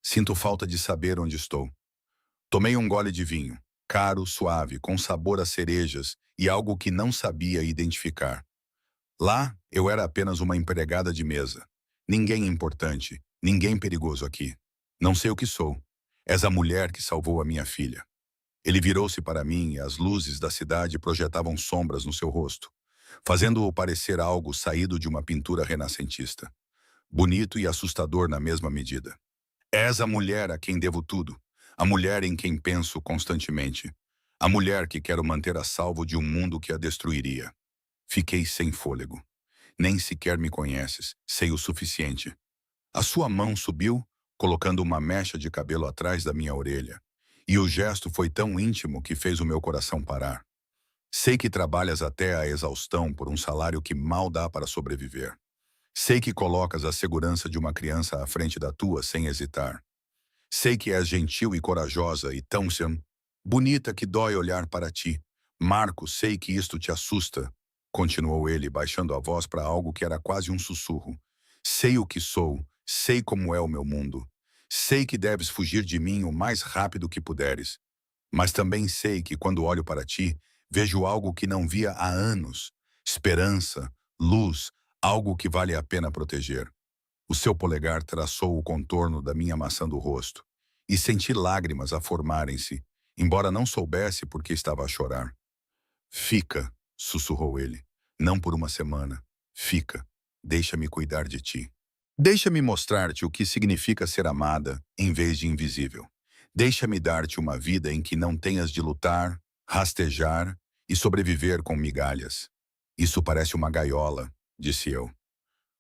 Sinto falta de saber onde estou. Tomei um gole de vinho, caro, suave, com sabor a cerejas e algo que não sabia identificar. Lá, eu era apenas uma empregada de mesa. Ninguém importante, ninguém perigoso aqui. Não sei o que sou. És a mulher que salvou a minha filha. Ele virou-se para mim e as luzes da cidade projetavam sombras no seu rosto, fazendo-o parecer algo saído de uma pintura renascentista. Bonito e assustador na mesma medida. És a mulher a quem devo tudo. A mulher em quem penso constantemente. A mulher que quero manter a salvo de um mundo que a destruiria. Fiquei sem fôlego. Nem sequer me conheces, sei o suficiente. A sua mão subiu, colocando uma mecha de cabelo atrás da minha orelha. E o gesto foi tão íntimo que fez o meu coração parar. Sei que trabalhas até a exaustão por um salário que mal dá para sobreviver. Sei que colocas a segurança de uma criança à frente da tua sem hesitar. Sei que és gentil e corajosa e tão bonita que dói olhar para ti. Marco, sei que isto te assusta, continuou ele, baixando a voz para algo que era quase um sussurro. Sei o que sou, sei como é o meu mundo. Sei que deves fugir de mim o mais rápido que puderes. Mas também sei que quando olho para ti, vejo algo que não via há anos. Esperança, luz, algo que vale a pena proteger. O seu polegar traçou o contorno da minha maçã do rosto, e senti lágrimas a formarem-se, embora não soubesse por que estava a chorar. Fica, sussurrou ele, não por uma semana. Fica, deixa-me cuidar de ti. Deixa-me mostrar-te o que significa ser amada em vez de invisível. Deixa-me dar-te uma vida em que não tenhas de lutar, rastejar e sobreviver com migalhas. Isso parece uma gaiola, disse eu.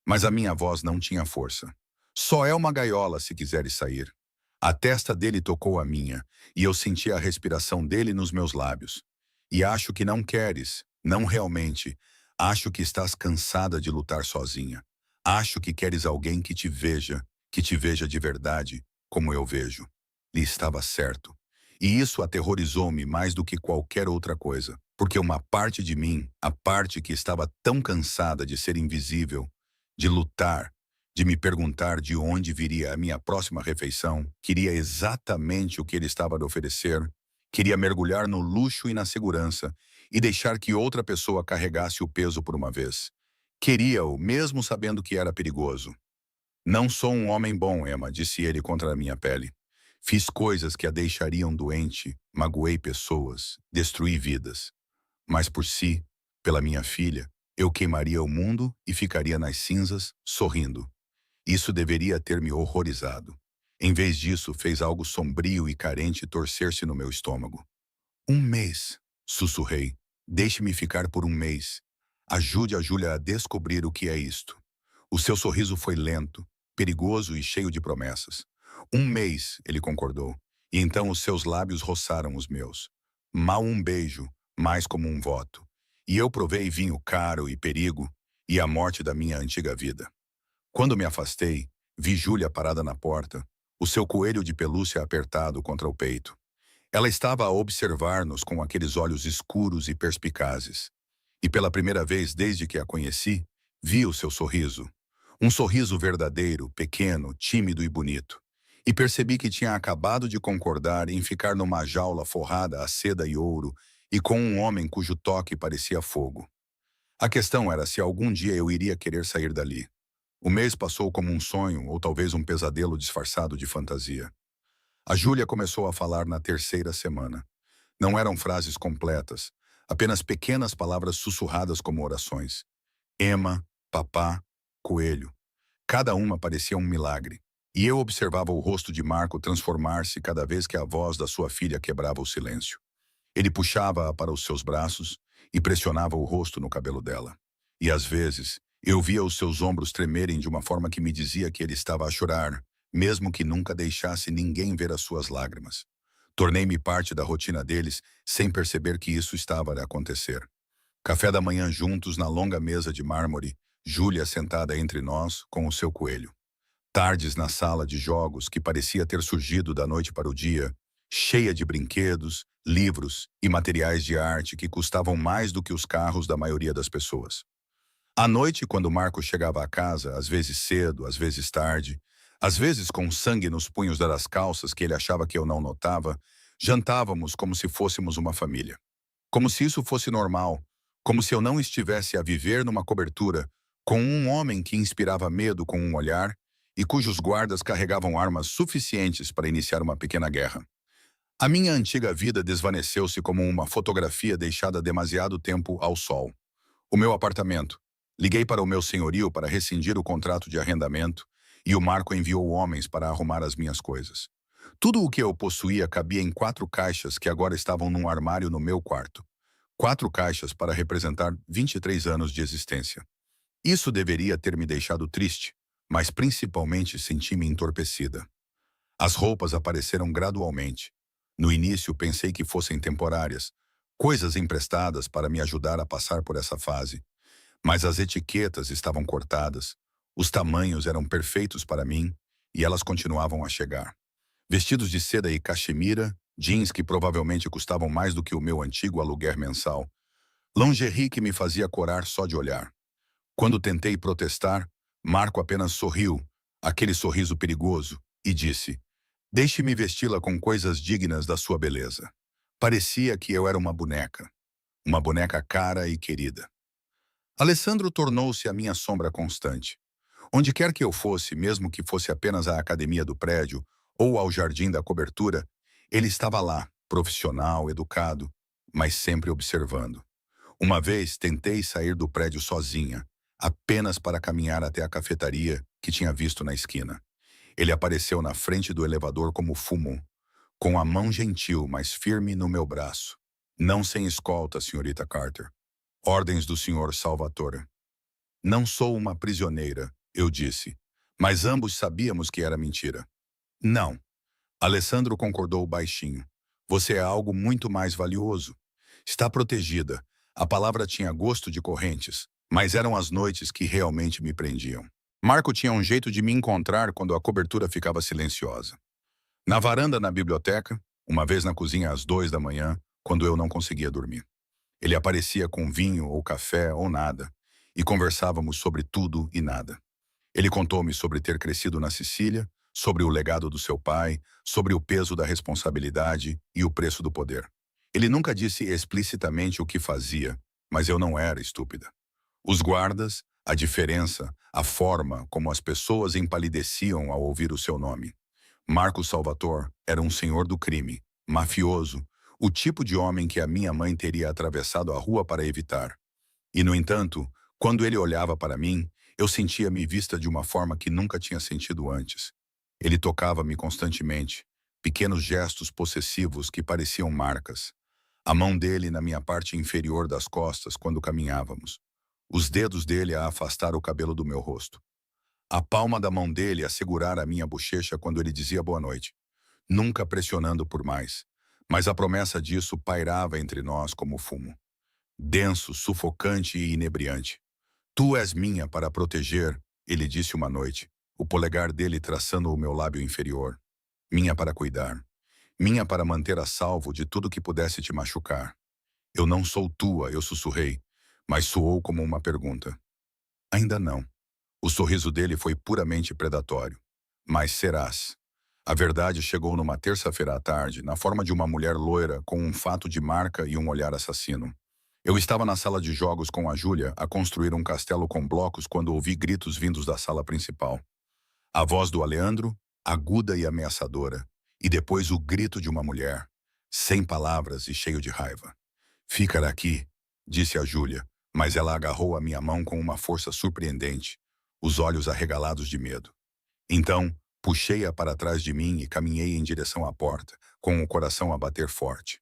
Mas a minha voz não tinha força. Só é uma gaiola se quiseres sair. A testa dele tocou a minha, e eu senti a respiração dele nos meus lábios. E acho que não queres, não realmente. Acho que estás cansada de lutar sozinha. Acho que queres alguém que te veja de verdade, como eu vejo. E estava certo. E isso aterrorizou-me mais do que qualquer outra coisa, porque uma parte de mim, a parte que estava tão cansada de ser invisível, de lutar, de me perguntar de onde viria a minha próxima refeição, queria exatamente o que ele estava a oferecer, queria mergulhar no luxo e na segurança e deixar que outra pessoa carregasse o peso por uma vez. Queria-o, mesmo sabendo que era perigoso. Não sou um homem bom, Emma, disse ele contra a minha pele. Fiz coisas que a deixariam doente, magoei pessoas, destruí vidas. Mas por si, pela minha filha, eu queimaria o mundo e ficaria nas cinzas, sorrindo. Isso deveria ter me horrorizado. Em vez disso, fez algo sombrio e carente torcer-se no meu estômago. Um mês, sussurrei. Deixe-me ficar por um mês. Ajude a Júlia a descobrir o que é isto. O seu sorriso foi lento, perigoso e cheio de promessas. Um mês, ele concordou, e então os seus lábios roçaram os meus. Mal um beijo, mais como um voto. E eu provei vinho caro e perigo, e a morte da minha antiga vida. Quando me afastei, vi Júlia parada na porta, o seu coelho de pelúcia apertado contra o peito. Ela estava a observar-nos com aqueles olhos escuros e perspicazes. E pela primeira vez desde que a conheci, vi o seu sorriso. Um sorriso verdadeiro, pequeno, tímido e bonito. E percebi que tinha acabado de concordar em ficar numa jaula forrada a seda e ouro e com um homem cujo toque parecia fogo. A questão era se algum dia eu iria querer sair dali. O mês passou como um sonho ou talvez um pesadelo disfarçado de fantasia. A Júlia começou a falar na terceira semana. Não eram frases completas, apenas pequenas palavras sussurradas como orações. Ema, papá, coelho. Cada uma parecia um milagre. E eu observava o rosto de Marco transformar-se cada vez que a voz da sua filha quebrava o silêncio. Ele puxava-a para os seus braços e pressionava o rosto no cabelo dela. E às vezes, eu via os seus ombros tremerem de uma forma que me dizia que ele estava a chorar, mesmo que nunca deixasse ninguém ver as suas lágrimas. Tornei-me parte da rotina deles sem perceber que isso estava a acontecer. Café da manhã juntos na longa mesa de mármore, Júlia sentada entre nós com o seu coelho. Tardes na sala de jogos que parecia ter surgido da noite para o dia, cheia de brinquedos, livros e materiais de arte que custavam mais do que os carros da maioria das pessoas. À noite, quando Marco chegava a casa, às vezes cedo, às vezes tarde, às vezes com sangue nos punhos das calças que ele achava que eu não notava, jantávamos como se fôssemos uma família. Como se isso fosse normal, como se eu não estivesse a viver numa cobertura, com um homem que inspirava medo com um olhar e cujos guardas carregavam armas suficientes para iniciar uma pequena guerra. A minha antiga vida desvaneceu-se como uma fotografia deixada demasiado tempo ao sol. O meu apartamento. Liguei para o meu senhorio para rescindir o contrato de arrendamento e o Marco enviou homens para arrumar as minhas coisas. Tudo o que eu possuía cabia em 4 caixas que agora estavam num armário no meu quarto. 4 caixas para representar 23 anos de existência. Isso deveria ter me deixado triste, mas principalmente senti-me entorpecida. As roupas apareceram gradualmente. No início pensei que fossem temporárias, coisas emprestadas para me ajudar a passar por essa fase. Mas as etiquetas estavam cortadas, os tamanhos eram perfeitos para mim e elas continuavam a chegar. Vestidos de seda e cachemira, jeans que provavelmente custavam mais do que o meu antigo aluguer mensal, lingerie que me fazia corar só de olhar. Quando tentei protestar, Marco apenas sorriu, aquele sorriso perigoso, e disse: "Deixe-me vesti-la com coisas dignas da sua beleza." Parecia que eu era uma boneca cara e querida. Alessandro tornou-se a minha sombra constante. Onde quer que eu fosse, mesmo que fosse apenas à academia do prédio ou ao jardim da cobertura, ele estava lá, profissional, educado, mas sempre observando. Uma vez tentei sair do prédio sozinha, apenas para caminhar até a cafetaria que tinha visto na esquina. Ele apareceu na frente do elevador como fumo, com a mão gentil, mas firme no meu braço. "Não sem escolta, senhorita Carter. Ordens do senhor Salvatore." "Não sou uma prisioneira", eu disse, mas ambos sabíamos que era mentira. "Não." Alessandro concordou baixinho. "Você é algo muito mais valioso. Está protegida." A palavra tinha gosto de correntes, mas eram as noites que realmente me prendiam. Marco tinha um jeito de me encontrar quando a cobertura ficava silenciosa. Na varanda na biblioteca, uma vez na cozinha às 2 da manhã, quando eu não conseguia dormir. Ele aparecia com vinho ou café ou nada, e conversávamos sobre tudo e nada. Ele contou-me sobre ter crescido na Sicília, sobre o legado do seu pai, sobre o peso da responsabilidade e o preço do poder. Ele nunca disse explicitamente o que fazia, mas eu não era estúpida. Os guardas, a diferença, a forma como as pessoas empalideciam ao ouvir o seu nome. Marco Salvatore era um senhor do crime, mafioso, o tipo de homem que a minha mãe teria atravessado a rua para evitar. E, no entanto, quando ele olhava para mim, eu sentia-me vista de uma forma que nunca tinha sentido antes. Ele tocava-me constantemente, pequenos gestos possessivos que pareciam marcas. A mão dele na minha parte inferior das costas quando caminhávamos. Os dedos dele a afastar o cabelo do meu rosto. A palma da mão dele a segurar a minha bochecha quando ele dizia boa noite, nunca pressionando por mais. Mas a promessa disso pairava entre nós como fumo. Denso, sufocante e inebriante. Tu és minha para proteger, ele disse uma noite, o polegar dele traçando o meu lábio inferior. Minha para cuidar. Minha para manter a salvo de tudo que pudesse te machucar. Eu não sou tua, eu sussurrei, mas soou como uma pergunta. Ainda não. O sorriso dele foi puramente predatório. Mas serás. A verdade chegou numa terça-feira à tarde, na forma de uma mulher loira com um fato de marca e um olhar assassino. Eu estava na sala de jogos com a Júlia a construir um castelo com blocos quando ouvi gritos vindos da sala principal. A voz do Aleandro, aguda e ameaçadora, e depois o grito de uma mulher, sem palavras e cheio de raiva. Fica aqui, disse a Júlia, mas ela agarrou a minha mão com uma força surpreendente, os olhos arregalados de medo. Então, puxei-a para trás de mim e caminhei em direção à porta, com o coração a bater forte.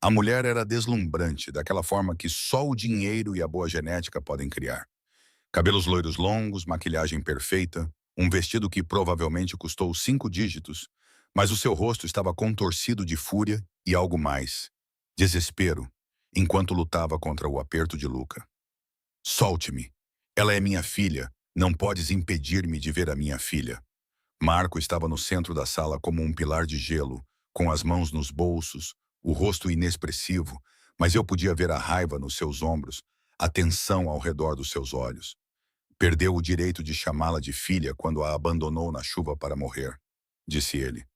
A mulher era deslumbrante, daquela forma que só o dinheiro e a boa genética podem criar. Cabelos loiros longos, maquilhagem perfeita, um vestido que provavelmente custou 5 dígitos, mas o seu rosto estava contorcido de fúria e algo mais. Desespero, enquanto lutava contra o aperto de Luca. Solte-me. Ela é minha filha. Não podes impedir-me de ver a minha filha. Marco estava no centro da sala como um pilar de gelo, com as mãos nos bolsos, o rosto inexpressivo, mas eu podia ver a raiva nos seus ombros, a tensão ao redor dos seus olhos. Perdeu o direito de chamá-la de filha quando a abandonou na chuva para morrer, disse ele.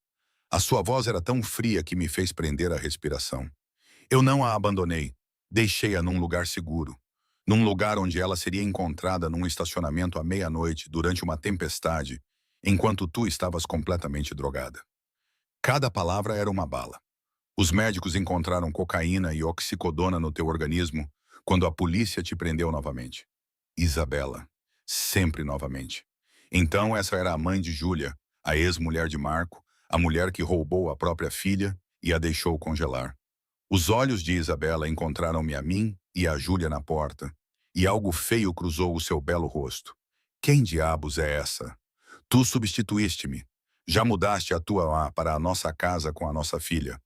A sua voz era tão fria que me fez prender a respiração. Eu não a abandonei. Deixei-a num lugar seguro. Num lugar onde ela seria encontrada num estacionamento à meia-noite durante uma tempestade, enquanto tu estavas completamente drogada. Cada palavra era uma bala. Os médicos encontraram cocaína e oxicodona no teu organismo quando a polícia te prendeu novamente. Isabela. Sempre novamente. Então essa era a mãe de Júlia, a ex-mulher de Marco, a mulher que roubou a própria filha e a deixou congelar. Os olhos de Isabela encontraram-me a mim e a Júlia na porta, e algo feio cruzou o seu belo rosto. Quem diabos é essa? Tu substituíste-me. Já mudaste a tua para a nossa casa com a nossa filha.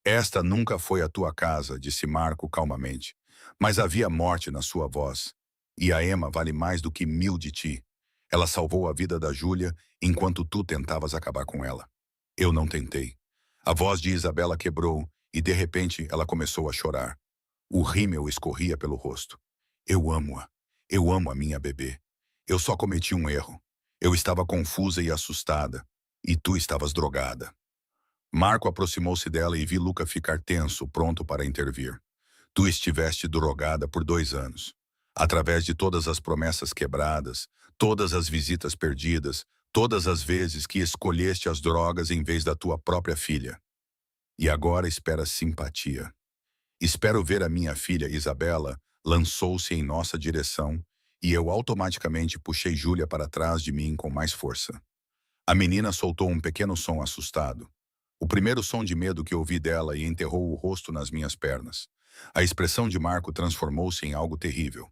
Esta nunca foi a tua casa, disse Marco calmamente. Mas havia morte na sua voz. E a Emma vale mais do que 1000 de ti. Ela salvou a vida da Júlia enquanto tu tentavas acabar com ela. Eu não tentei. A voz de Isabela quebrou e de repente ela começou a chorar. O rímel escorria pelo rosto. Eu amo-a. Eu amo a minha bebê. Eu só cometi um erro. Eu estava confusa e assustada. E tu estavas drogada. Marco aproximou-se dela e vi Luca ficar tenso, pronto para intervir. Tu estiveste drogada por 2 anos. Através de todas as promessas quebradas, todas as visitas perdidas, todas as vezes que escolheste as drogas em vez da tua própria filha. E agora esperas simpatia. Espero ver a minha filha Isabela lançou-se em nossa direção e eu automaticamente puxei Júlia para trás de mim com mais força. A menina soltou um pequeno som assustado. O primeiro som de medo que ouvi dela e enterrou o rosto nas minhas pernas. A expressão de Marco transformou-se em algo terrível.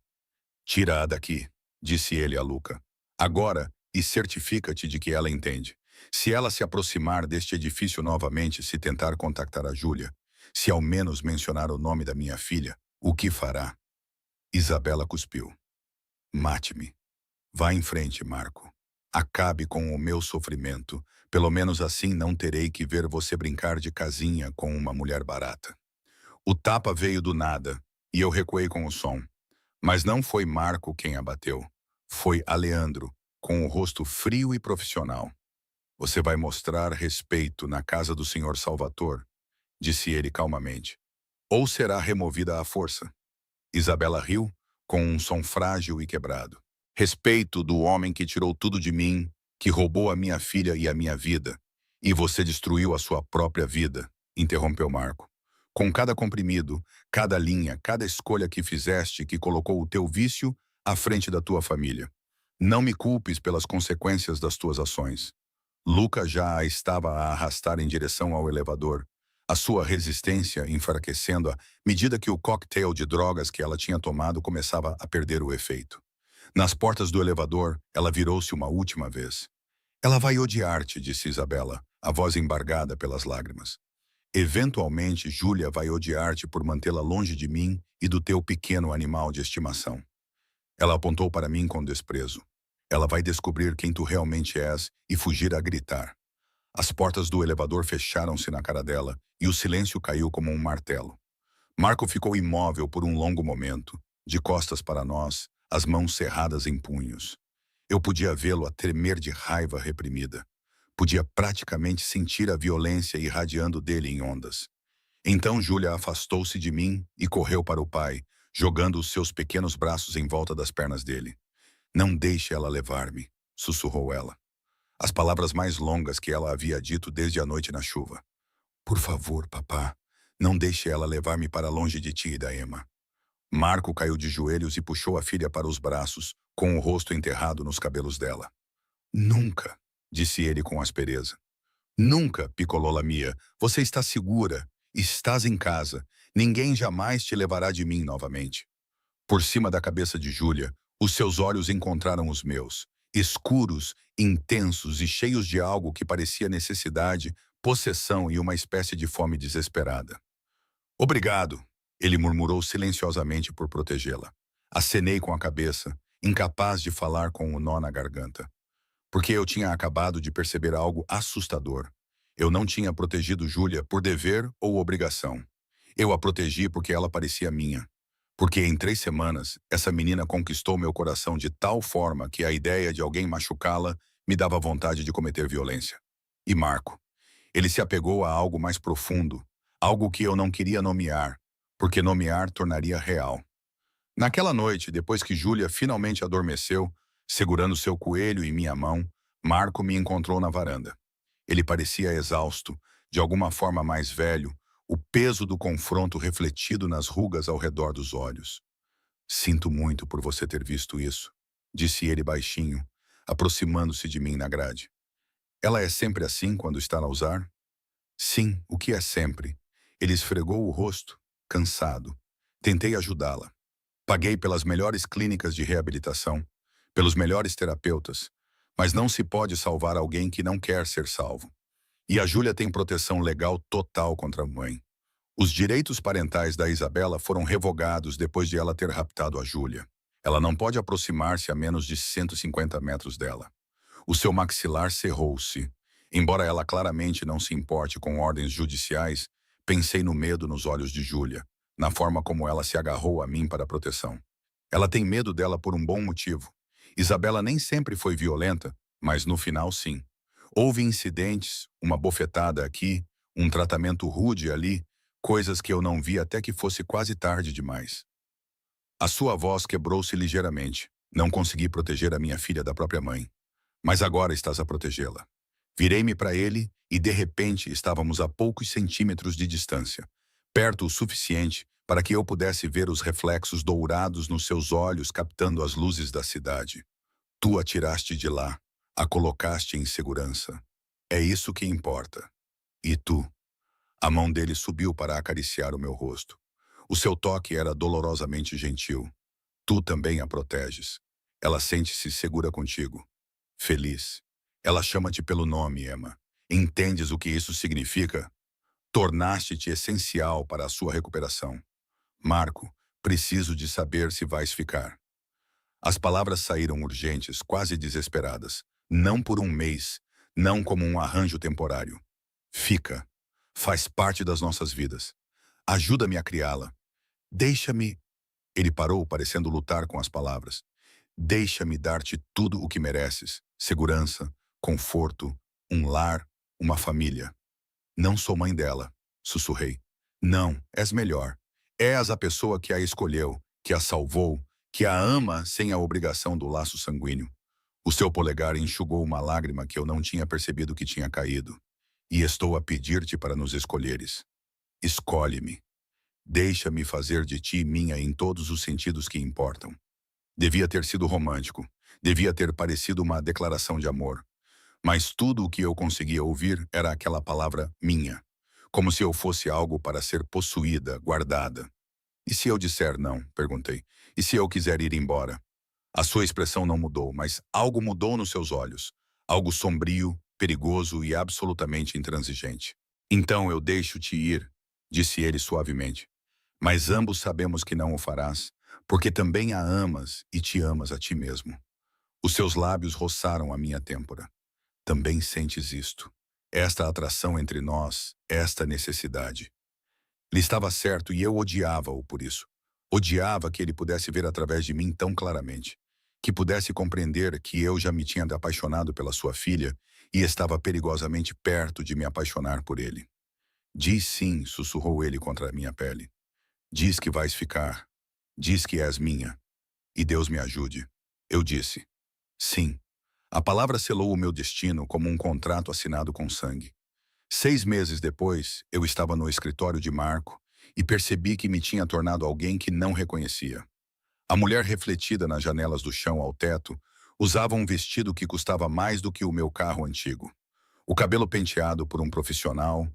Tira-a daqui, disse ele a Luca. Agora, e certifica-te de que ela entende. Se ela se aproximar deste edifício novamente se tentar contactar a Júlia, se ao menos mencionar o nome da minha filha, o que fará? Isabela cuspiu. Mate-me. Vá em frente, Marco. Acabe com o meu sofrimento. Pelo menos assim não terei que ver você brincar de casinha com uma mulher barata. O tapa veio do nada, e eu recuei com o som. Mas não foi Marco quem a bateu. Foi Aleandro, com o rosto frio e profissional. Você vai mostrar respeito na casa do Senhor Salvator, disse ele calmamente. Ou será removida à força. Isabela riu, com um som frágil e quebrado. Respeito do homem que tirou tudo de mim, que roubou a minha filha e a minha vida. E você destruiu a sua própria vida, interrompeu Marco. Com cada comprimido, cada linha, cada escolha que fizeste que colocou o teu vício à frente da tua família. Não me culpes pelas consequências das tuas ações. Luca já a estava a arrastar em direção ao elevador, a sua resistência enfraquecendo à medida que o cocktail de drogas que ela tinha tomado começava a perder o efeito. Nas portas do elevador, ela virou-se uma última vez. Ela vai odiar-te, disse Isabela, a voz embargada pelas lágrimas. Eventualmente, Júlia vai odiar-te por mantê-la longe de mim e do teu pequeno animal de estimação. Ela apontou para mim com desprezo. Ela vai descobrir quem tu realmente és e fugir a gritar. As portas do elevador fecharam-se na cara dela e o silêncio caiu como um martelo. Marco ficou imóvel por um longo momento, de costas para nós, as mãos cerradas em punhos. Eu podia vê-lo a tremer de raiva reprimida. Podia praticamente sentir a violência irradiando dele em ondas. Então Júlia afastou-se de mim e correu para o pai, jogando os seus pequenos braços em volta das pernas dele. Não deixe ela levar-me, sussurrou ela. As palavras mais longas que ela havia dito desde a noite na chuva. Por favor, papá, não deixe ela levar-me para longe de ti e da Emma. Marco caiu de joelhos e puxou a filha para os braços, com o rosto enterrado nos cabelos dela. Nunca, disse ele com aspereza. Nunca, picolou Lamia. Você está segura. Estás em casa. Ninguém jamais te levará de mim novamente. Por cima da cabeça de Júlia, os seus olhos encontraram os meus, escuros, intensos e cheios de algo que parecia necessidade, possessão e uma espécie de fome desesperada. Obrigado, ele murmurou silenciosamente por protegê-la. Acenei com a cabeça, incapaz de falar com o nó na garganta. Porque eu tinha acabado de perceber algo assustador. Eu não tinha protegido Júlia por dever ou obrigação. Eu a protegi porque ela parecia minha. Porque em 3 semanas, essa menina conquistou meu coração de tal forma que a ideia de alguém machucá-la me dava vontade de cometer violência. E Marco, ele se apegou a algo mais profundo, algo que eu não queria nomear, porque nomear tornaria real. Naquela noite, depois que Júlia finalmente adormeceu, segurando seu coelho em minha mão, Marco me encontrou na varanda. Ele parecia exausto, de alguma forma mais velho, o peso do confronto refletido nas rugas ao redor dos olhos. Sinto muito por você ter visto isso, disse ele baixinho, aproximando-se de mim na grade. Ela é sempre assim quando está a usar? Sim, o que é sempre? Ele esfregou o rosto, cansado. Tentei ajudá-la. Paguei pelas melhores clínicas de reabilitação, pelos melhores terapeutas, mas não se pode salvar alguém que não quer ser salvo. E a Júlia tem proteção legal total contra a mãe. Os direitos parentais da Isabela foram revogados depois de ela ter raptado a Júlia. Ela não pode aproximar-se a menos de 150 metros dela. O seu maxilar cerrou-se. Embora ela claramente não se importe com ordens judiciais, pensei no medo nos olhos de Júlia, na forma como ela se agarrou a mim para proteção. Ela tem medo dela por um bom motivo. Isabela nem sempre foi violenta, mas no final sim. Houve incidentes, uma bofetada aqui, um tratamento rude ali, coisas que eu não vi até que fosse quase tarde demais. A sua voz quebrou-se ligeiramente. Não consegui proteger a minha filha da própria mãe. Mas agora estás a protegê-la. Virei-me para ele e, de repente, estávamos a poucos centímetros de distância, perto o suficiente para que eu pudesse ver os reflexos dourados nos seus olhos captando as luzes da cidade. Tu a tiraste de lá, a colocaste em segurança. É isso que importa. E tu? A mão dele subiu para acariciar o meu rosto. O seu toque era dolorosamente gentil. Tu também a proteges. Ela sente-se segura contigo. Feliz. Ela chama-te pelo nome, Emma. Entendes o que isso significa? Tornaste-te essencial para a sua recuperação. Marco, preciso de saber se vais ficar. As palavras saíram urgentes, quase desesperadas. Não por um mês, não como um arranjo temporário. Fica. Faz parte das nossas vidas. Ajuda-me a criá-la. Deixa-me... Ele parou, parecendo lutar com as palavras. Deixa-me dar-te tudo o que mereces. Segurança, conforto, um lar, uma família. Não sou mãe dela, sussurrei. Não, és melhor. És a pessoa que a escolheu, que a salvou, que a ama sem a obrigação do laço sanguíneo. O seu polegar enxugou uma lágrima que eu não tinha percebido que tinha caído. E estou a pedir-te para nos escolheres. Escolhe-me. Deixa-me fazer de ti minha em todos os sentidos que importam. Devia ter sido romântico. Devia ter parecido uma declaração de amor. Mas tudo o que eu conseguia ouvir era aquela palavra minha, como se eu fosse algo para ser possuída, guardada. E se eu disser não? Perguntei. E se eu quiser ir embora? A sua expressão não mudou, mas algo mudou nos seus olhos. Algo sombrio, perigoso e absolutamente intransigente. Então eu deixo-te ir, disse ele suavemente. Mas ambos sabemos que não o farás, porque também a amas e te amas a ti mesmo. Os seus lábios roçaram a minha têmpora. Também sentes isto. Esta atração entre nós, esta necessidade. Ele estava certo e eu odiava-o por isso. Odiava que ele pudesse ver através de mim tão claramente. Que pudesse compreender que eu já me tinha apaixonado pela sua filha e estava perigosamente perto de me apaixonar por ele. Diz sim, sussurrou ele contra a minha pele. Diz que vais ficar. Diz que és minha. E Deus me ajude. Eu disse. Sim. A palavra selou o meu destino como um contrato assinado com sangue. 6 meses depois, eu estava no escritório de Marco e percebi que me tinha tornado alguém que não reconhecia. A mulher refletida nas janelas do chão ao teto usava um vestido que custava mais do que o meu carro antigo. O cabelo penteado por um profissional,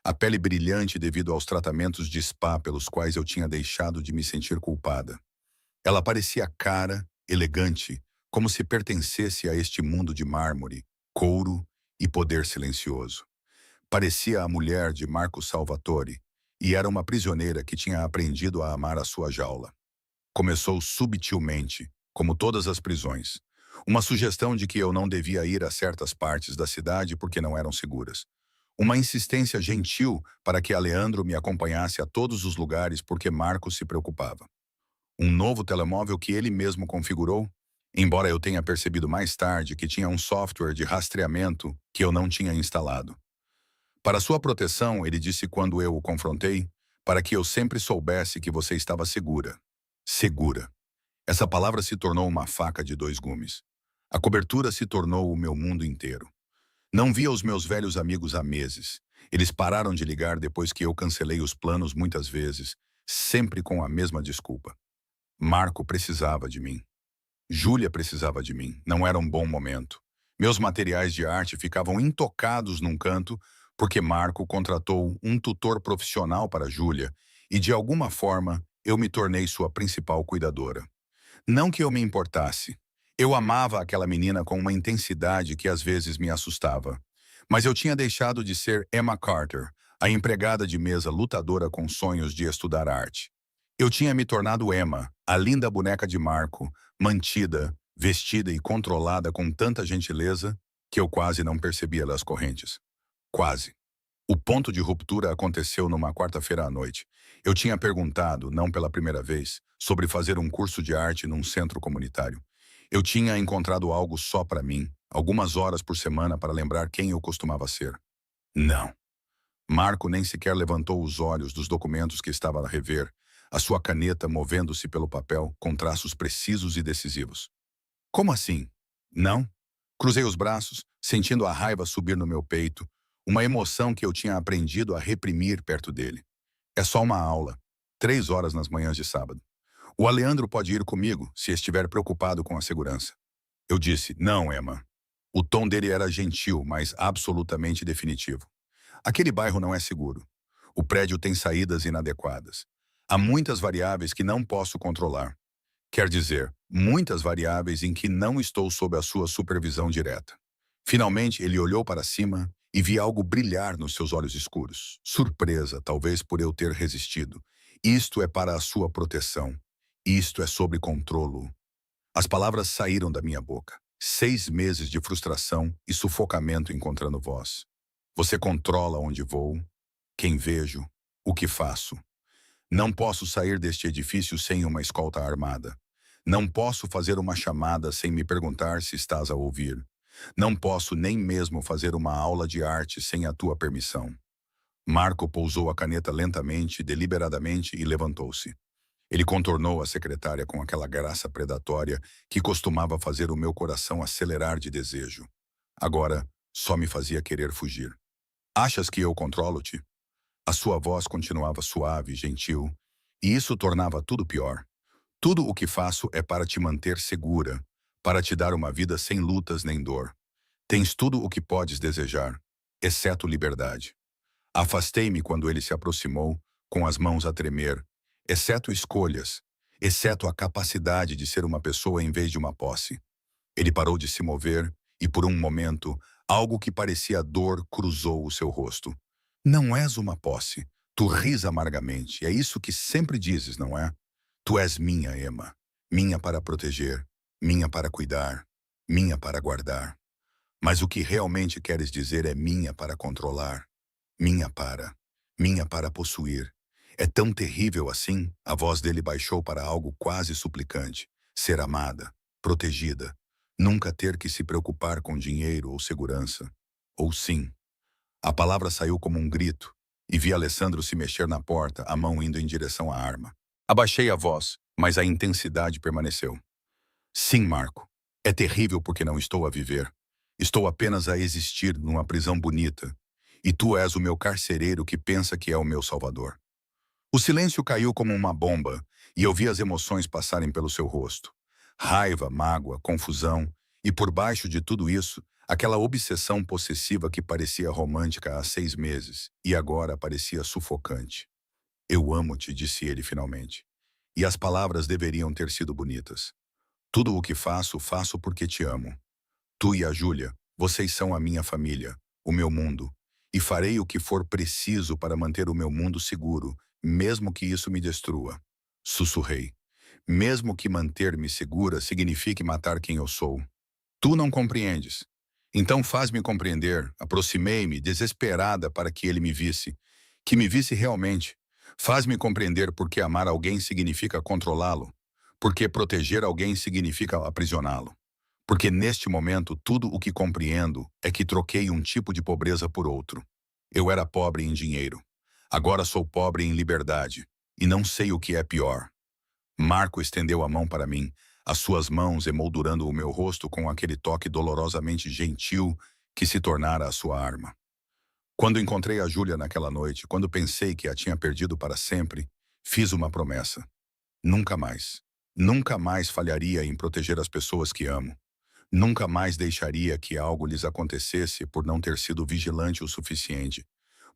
a pele brilhante devido aos tratamentos de spa pelos quais eu tinha deixado de me sentir culpada. Ela parecia cara, elegante, como se pertencesse a este mundo de mármore, couro e poder silencioso. Parecia a mulher de Marco Salvatore, e era uma prisioneira que tinha aprendido a amar a sua jaula. Começou subtilmente, como todas as prisões. Uma sugestão de que eu não devia ir a certas partes da cidade porque não eram seguras. Uma insistência gentil para que Aleandro me acompanhasse a todos os lugares porque Marco se preocupava. Um novo telemóvel que ele mesmo configurou, embora eu tenha percebido mais tarde que tinha um software de rastreamento que eu não tinha instalado. Para sua proteção, ele disse quando eu o confrontei, para que eu sempre soubesse que você estava segura. Segura. Essa palavra se tornou uma faca de dois gumes. A cobertura se tornou o meu mundo inteiro. Não via os meus velhos amigos há meses. Eles pararam de ligar depois que eu cancelei os planos muitas vezes, sempre com a mesma desculpa. Marco precisava de mim. Júlia precisava de mim. Não era um bom momento. Meus materiais de arte ficavam intocados num canto porque Marco contratou um tutor profissional para Júlia e, de alguma forma, eu me tornei sua principal cuidadora. Não que eu me importasse. Eu amava aquela menina com uma intensidade que às vezes me assustava. Mas eu tinha deixado de ser Emma Carter, a empregada de mesa lutadora com sonhos de estudar arte. Eu tinha me tornado Emma, a linda boneca de Marco, mantida, vestida e controlada com tanta gentileza que eu quase não percebia das correntes. Quase. O ponto de ruptura aconteceu numa quarta-feira à noite. Eu tinha perguntado, não pela primeira vez, sobre fazer um curso de arte num centro comunitário. Eu tinha encontrado algo só para mim, algumas horas por semana para lembrar quem eu costumava ser. Não. Marco nem sequer levantou os olhos dos documentos que estava a rever, a sua caneta movendo-se pelo papel com traços precisos e decisivos. Como assim? Não? Cruzei os braços, sentindo a raiva subir no meu peito, uma emoção que eu tinha aprendido a reprimir perto dele. É só uma aula. 3 horas nas manhãs de sábado. O Aleandro pode ir comigo, se estiver preocupado com a segurança. Eu disse, não, Emma. O tom dele era gentil, mas absolutamente definitivo. Aquele bairro não é seguro. O prédio tem saídas inadequadas. Há muitas variáveis que não posso controlar. Quer dizer, muitas variáveis em que não estou sob a sua supervisão direta. Finalmente, ele olhou para cima e vi algo brilhar nos seus olhos escuros. Surpresa, talvez por eu ter resistido. Isto é para a sua proteção. Isto é sobre controlo. As palavras saíram da minha boca. 6 meses de frustração e sufocamento encontrando voz. Você controla onde vou, quem vejo, o que faço. Não posso sair deste edifício sem uma escolta armada. Não posso fazer uma chamada sem me perguntar se estás a ouvir. Não posso nem mesmo fazer uma aula de arte sem a tua permissão. Marco pousou a caneta lentamente, deliberadamente e levantou-se. Ele contornou a secretária com aquela graça predatória que costumava fazer o meu coração acelerar de desejo. Agora, só me fazia querer fugir. Achas que eu controlo-te? A sua voz continuava suave, gentil, e isso tornava tudo pior. Tudo o que faço é para te manter segura, para te dar uma vida sem lutas nem dor. Tens tudo o que podes desejar, exceto liberdade. Afastei-me quando ele se aproximou, com as mãos a tremer, exceto escolhas, exceto a capacidade de ser uma pessoa em vez de uma posse. Ele parou de se mover e, por um momento, algo que parecia dor cruzou o seu rosto. Não és uma posse. Tu ris amargamente. É isso que sempre dizes, não é? Tu és minha, Emma. Minha para proteger, minha para cuidar, minha para guardar. Mas o que realmente queres dizer é minha para controlar, minha para, minha para possuir. É tão terrível assim? A voz dele baixou para algo quase suplicante. Ser amada, protegida, nunca ter que se preocupar com dinheiro ou segurança. Ou sim. A palavra saiu como um grito, e vi Alessandro se mexer na porta, a mão indo em direção à arma. Abaixei a voz, mas a intensidade permaneceu. Sim, Marco. É terrível porque não estou a viver. Estou apenas a existir numa prisão bonita. E tu és o meu carcereiro que pensa que é o meu salvador. O silêncio caiu como uma bomba, e eu vi as emoções passarem pelo seu rosto. Raiva, mágoa, confusão, e por baixo de tudo isso, aquela obsessão possessiva que parecia romântica há 6 meses, e agora parecia sufocante. Eu amo-te, disse ele finalmente. E as palavras deveriam ter sido bonitas. Tudo o que faço, faço porque te amo. Tu e a Júlia, vocês são a minha família, o meu mundo, e farei o que for preciso para manter o meu mundo seguro, mesmo que isso me destrua. Sussurrei. Mesmo que manter-me segura signifique matar quem eu sou. Tu não compreendes. Então faz-me compreender. Aproximei-me, desesperada para que ele me visse. Que me visse realmente. Faz-me compreender porque amar alguém significa controlá-lo. Porque proteger alguém significa aprisioná-lo. Porque neste momento tudo o que compreendo é que troquei um tipo de pobreza por outro. Eu era pobre em dinheiro. Agora sou pobre em liberdade. E não sei o que é pior. Marco estendeu a mão para mim, as suas mãos emoldurando o meu rosto com aquele toque dolorosamente gentil que se tornara a sua arma. Quando encontrei a Júlia naquela noite, quando pensei que a tinha perdido para sempre, fiz uma promessa. Nunca mais. Nunca mais falharia em proteger as pessoas que amo. Nunca mais deixaria que algo lhes acontecesse por não ter sido vigilante o suficiente,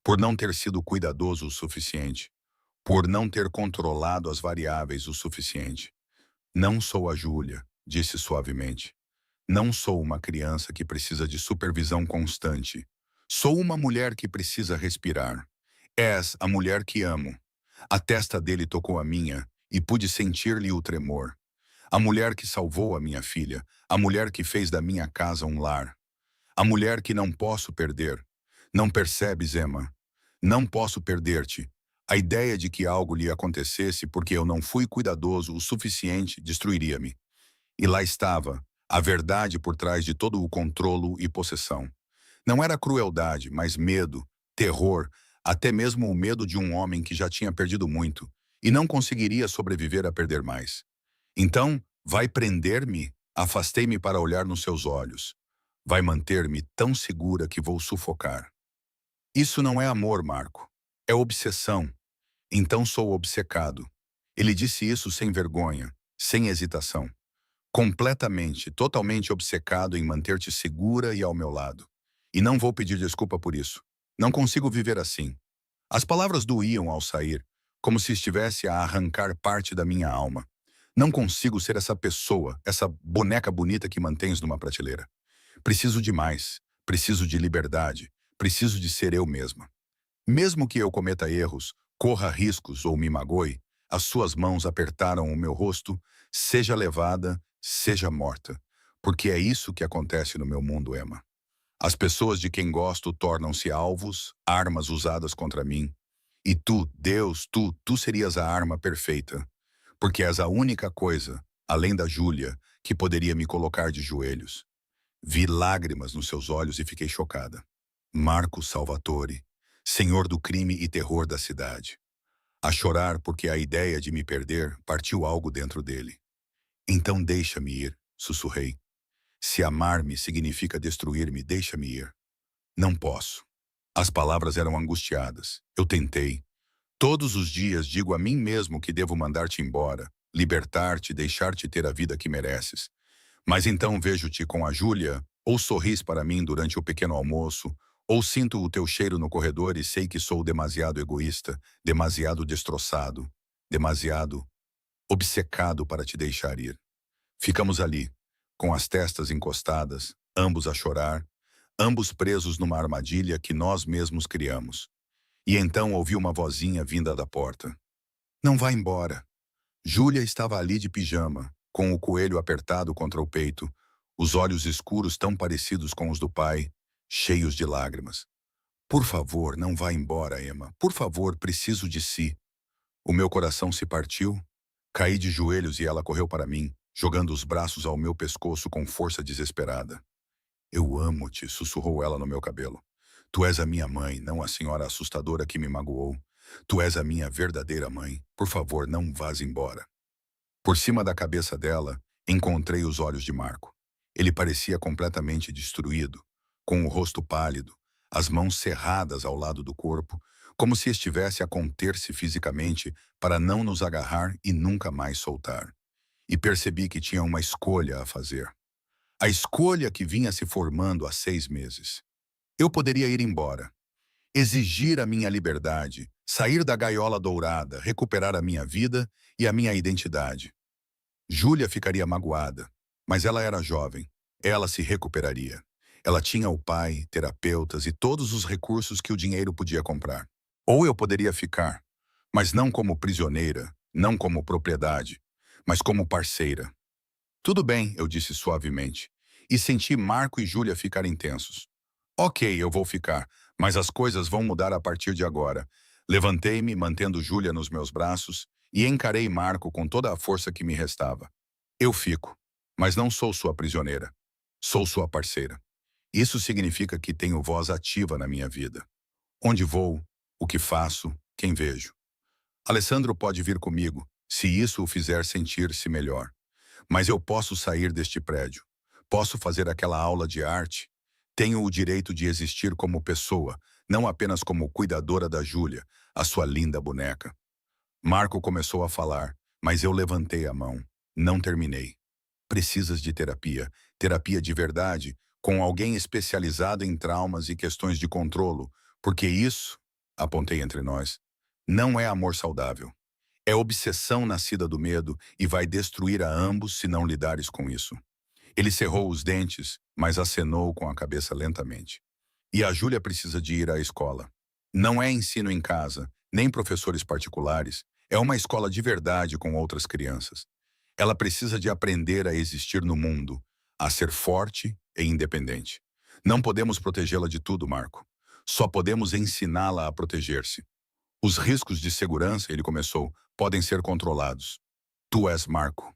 por não ter sido cuidadoso o suficiente, por não ter controlado as variáveis o suficiente. Não sou a Júlia, disse suavemente. Não sou uma criança que precisa de supervisão constante. Sou uma mulher que precisa respirar. És a mulher que amo. A testa dele tocou a minha e pude sentir-lhe o tremor. A mulher que salvou a minha filha, a mulher que fez da minha casa um lar. A mulher que não posso perder. Não percebes, Emma? Não posso perder-te. A ideia de que algo lhe acontecesse porque eu não fui cuidadoso o suficiente destruiria-me. E lá estava, a verdade por trás de todo o controlo e possessão. Não era crueldade, mas medo, terror, até mesmo o medo de um homem que já tinha perdido muito e não conseguiria sobreviver a perder mais. Então, vai prender-me? Afastei-me para olhar nos seus olhos. Vai manter-me tão segura que vou sufocar. Isso não é amor, Marco. É obsessão. Então sou obcecado. Ele disse isso sem vergonha, sem hesitação. Completamente, totalmente obcecado em manter-te segura e ao meu lado. E não vou pedir desculpa por isso. Não consigo viver assim. As palavras doíam ao sair, como se estivesse a arrancar parte da minha alma. Não consigo ser essa pessoa, essa boneca bonita que mantens numa prateleira. Preciso de mais. Preciso de liberdade. Preciso de ser eu mesma. Mesmo que eu cometa erros, corra riscos ou me magoe, as suas mãos apertaram o meu rosto, seja levada, seja morta. Porque é isso que acontece no meu mundo, Emma. As pessoas de quem gosto tornam-se alvos, armas usadas contra mim. E tu, Deus, tu serias a arma perfeita. Porque és a única coisa, além da Júlia, que poderia me colocar de joelhos. Vi lágrimas nos seus olhos e fiquei chocada. Marco Salvatore, senhor do crime e terror da cidade. A chorar porque a ideia de me perder partiu algo dentro dele. Então deixa-me ir, sussurrei. Se amar-me significa destruir-me, deixa-me ir. Não posso. As palavras eram angustiadas. Eu tentei. Todos os dias digo a mim mesmo que devo mandar-te embora, libertar-te, deixar-te ter a vida que mereces. Mas então vejo-te com a Júlia Ou sorris para mim durante o pequeno almoço, ou sinto o teu cheiro no corredor e sei que sou demasiado egoísta, demasiado destroçado, demasiado obcecado para te deixar ir. Ficamos ali, com as testas encostadas, ambos a chorar, ambos presos numa armadilha que nós mesmos criamos. E então ouvi uma vozinha vinda da porta. Não vá embora. Júlia estava ali de pijama, com o coelho apertado contra o peito, os olhos escuros tão parecidos com os do pai, cheios de lágrimas. Por favor, não vá embora, Emma. Por favor, preciso de si. O meu coração se partiu. Caí de joelhos e ela correu para mim, jogando os braços ao meu pescoço com força desesperada. Eu amo-te, sussurrou ela no meu cabelo. Tu és a minha mãe, não a senhora assustadora que me magoou. Tu és a minha verdadeira mãe. Por favor, não vás embora. Por cima da cabeça dela, encontrei os olhos de Marco. Ele parecia completamente destruído, com o rosto pálido, as mãos cerradas ao lado do corpo, como se estivesse a conter-se fisicamente para não nos agarrar e nunca mais soltar. E percebi que tinha uma escolha a fazer. A escolha que vinha se formando há 6 meses. Eu poderia ir embora, exigir a minha liberdade, sair da gaiola dourada, recuperar a minha vida e a minha identidade. Júlia ficaria magoada, mas ela era jovem. Ela se recuperaria. Ela tinha o pai, terapeutas e todos os recursos que o dinheiro podia comprar. Ou eu poderia ficar, mas não como prisioneira, não como propriedade, mas como parceira. Tudo bem, eu disse suavemente, e senti Marco e Júlia ficarem tensos. Ok, eu vou ficar, mas as coisas vão mudar a partir de agora. Levantei-me, mantendo Júlia nos meus braços, e encarei Marco com toda a força que me restava. Eu fico, mas não sou sua prisioneira. Sou sua parceira. Isso significa que tenho voz ativa na minha vida. Onde vou, o que faço, quem vejo. Alessandro pode vir comigo, se isso o fizer sentir-se melhor. Mas eu posso sair deste prédio. Posso fazer aquela aula de arte. Tenho o direito de existir como pessoa, não apenas como cuidadora da Júlia, a sua linda boneca. Marco começou a falar, mas eu levantei a mão. Não terminei. Precisas de terapia, terapia de verdade, com alguém especializado em traumas e questões de controlo, porque isso, apontei entre nós, não é amor saudável. É obsessão nascida do medo e vai destruir a ambos se não lidares com isso. Ele cerrou os dentes, mas acenou com a cabeça lentamente. E a Júlia precisa de ir à escola. Não é ensino em casa, nem professores particulares. É uma escola de verdade com outras crianças. Ela precisa de aprender a existir no mundo, a ser forte e independente. Não podemos protegê-la de tudo, Marco. Só podemos ensiná-la a proteger-se. Os riscos de segurança, ele começou, podem ser controlados. Tu és Marco.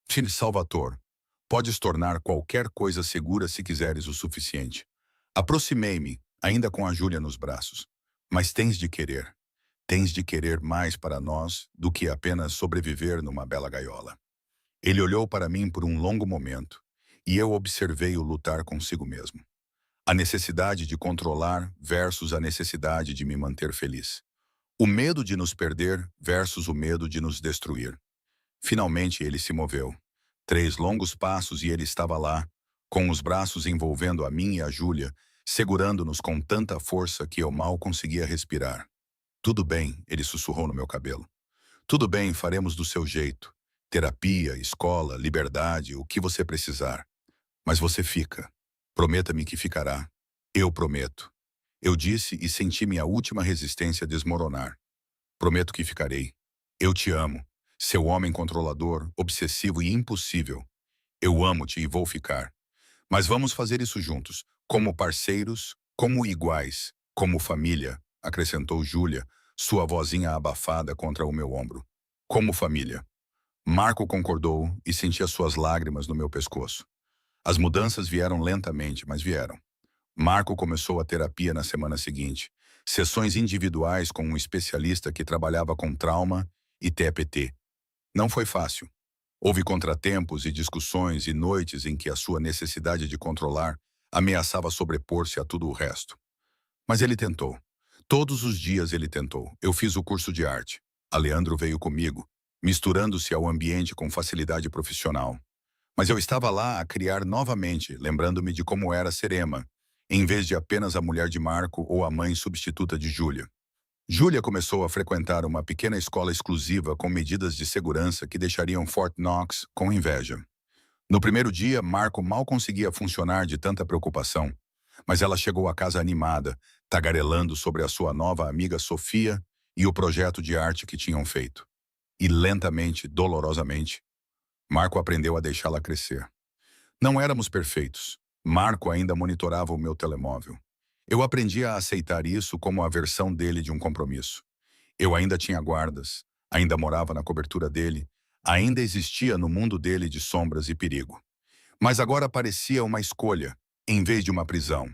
Filho Salvador, podes tornar qualquer coisa segura se quiseres o suficiente. Aproximei-me, ainda com a Júlia nos braços. Mas tens de querer. Tens de querer mais para nós do que apenas sobreviver numa bela gaiola. Ele olhou para mim por um longo momento, e eu observei-o lutar consigo mesmo. A necessidade de controlar versus a necessidade de me manter feliz. O medo de nos perder versus o medo de nos destruir. Finalmente ele se moveu. 3 longos passos e ele estava lá, com os braços envolvendo a mim e a Júlia, segurando-nos com tanta força que eu mal conseguia respirar. Tudo bem, ele sussurrou no meu cabelo. Tudo bem, faremos do seu jeito. Terapia, escola, liberdade, o que você precisar. Mas você fica. Prometa-me que ficará. Eu prometo. Eu disse e senti minha última resistência desmoronar. Prometo que ficarei. Eu te amo. Seu homem controlador, obsessivo e impossível. Eu amo-te e vou ficar. Mas vamos fazer isso juntos, como parceiros, como iguais, como família, acrescentou Júlia, sua vozinha abafada contra o meu ombro. Como família. Marco concordou e senti as suas lágrimas no meu pescoço. As mudanças vieram lentamente, mas vieram. Marco começou a terapia na semana seguinte, sessões individuais com um especialista que trabalhava com trauma e TPT. Não foi fácil. Houve contratempos e discussões e noites em que a sua necessidade de controlar ameaçava sobrepor-se a tudo o resto. Mas ele tentou. Todos os dias ele tentou. Eu fiz o curso de arte. A Leandro veio comigo, misturando-se ao ambiente com facilidade profissional. Mas eu estava lá a criar novamente, lembrando-me de como era ser Emma, em vez de apenas a mulher de Marco ou a mãe substituta de Júlia. Júlia começou a frequentar uma pequena escola exclusiva com medidas de segurança que deixariam Fort Knox com inveja. No primeiro dia, Marco mal conseguia funcionar de tanta preocupação, mas ela chegou a casa animada, tagarelando sobre a sua nova amiga Sofia e o projeto de arte que tinham feito. E lentamente, dolorosamente, Marco aprendeu a deixá-la crescer. Não éramos perfeitos. Marco ainda monitorava o meu telemóvel. Eu aprendi a aceitar isso como a versão dele de um compromisso. Eu ainda tinha guardas, ainda morava na cobertura dele, ainda existia no mundo dele de sombras e perigo. Mas agora parecia uma escolha, em vez de uma prisão.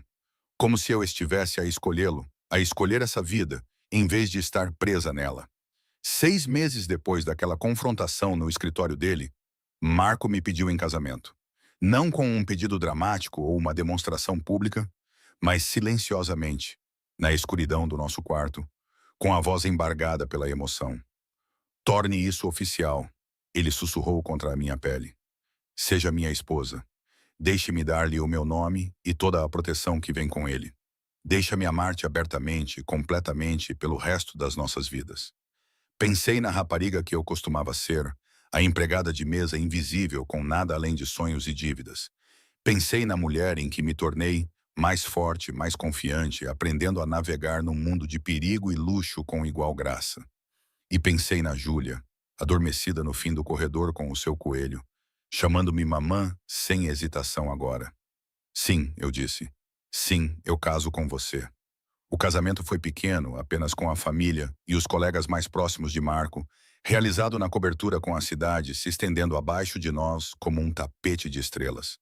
Como se eu estivesse a escolhê-lo, a escolher essa vida, em vez de estar presa nela. 6 meses depois daquela confrontação no escritório dele, Marco me pediu em casamento. Não com um pedido dramático ou uma demonstração pública, mas silenciosamente, na escuridão do nosso quarto, com a voz embargada pela emoção. Torne isso oficial, ele sussurrou contra a minha pele. Seja minha esposa. Deixe-me dar-lhe o meu nome e toda a proteção que vem com ele. Deixa-me amar-te abertamente, completamente, pelo resto das nossas vidas. Pensei na rapariga que eu costumava ser, a empregada de mesa invisível com nada além de sonhos e dívidas. Pensei na mulher em que me tornei mais forte, mais confiante, aprendendo a navegar num mundo de perigo e luxo com igual graça. E pensei na Júlia, adormecida no fim do corredor com o seu coelho, chamando-me mamã sem hesitação agora. Sim, eu disse. Sim, eu caso com você. O casamento foi pequeno, apenas com a família e os colegas mais próximos de Marco, realizado na cobertura com a cidade se estendendo abaixo de nós como um tapete de estrelas.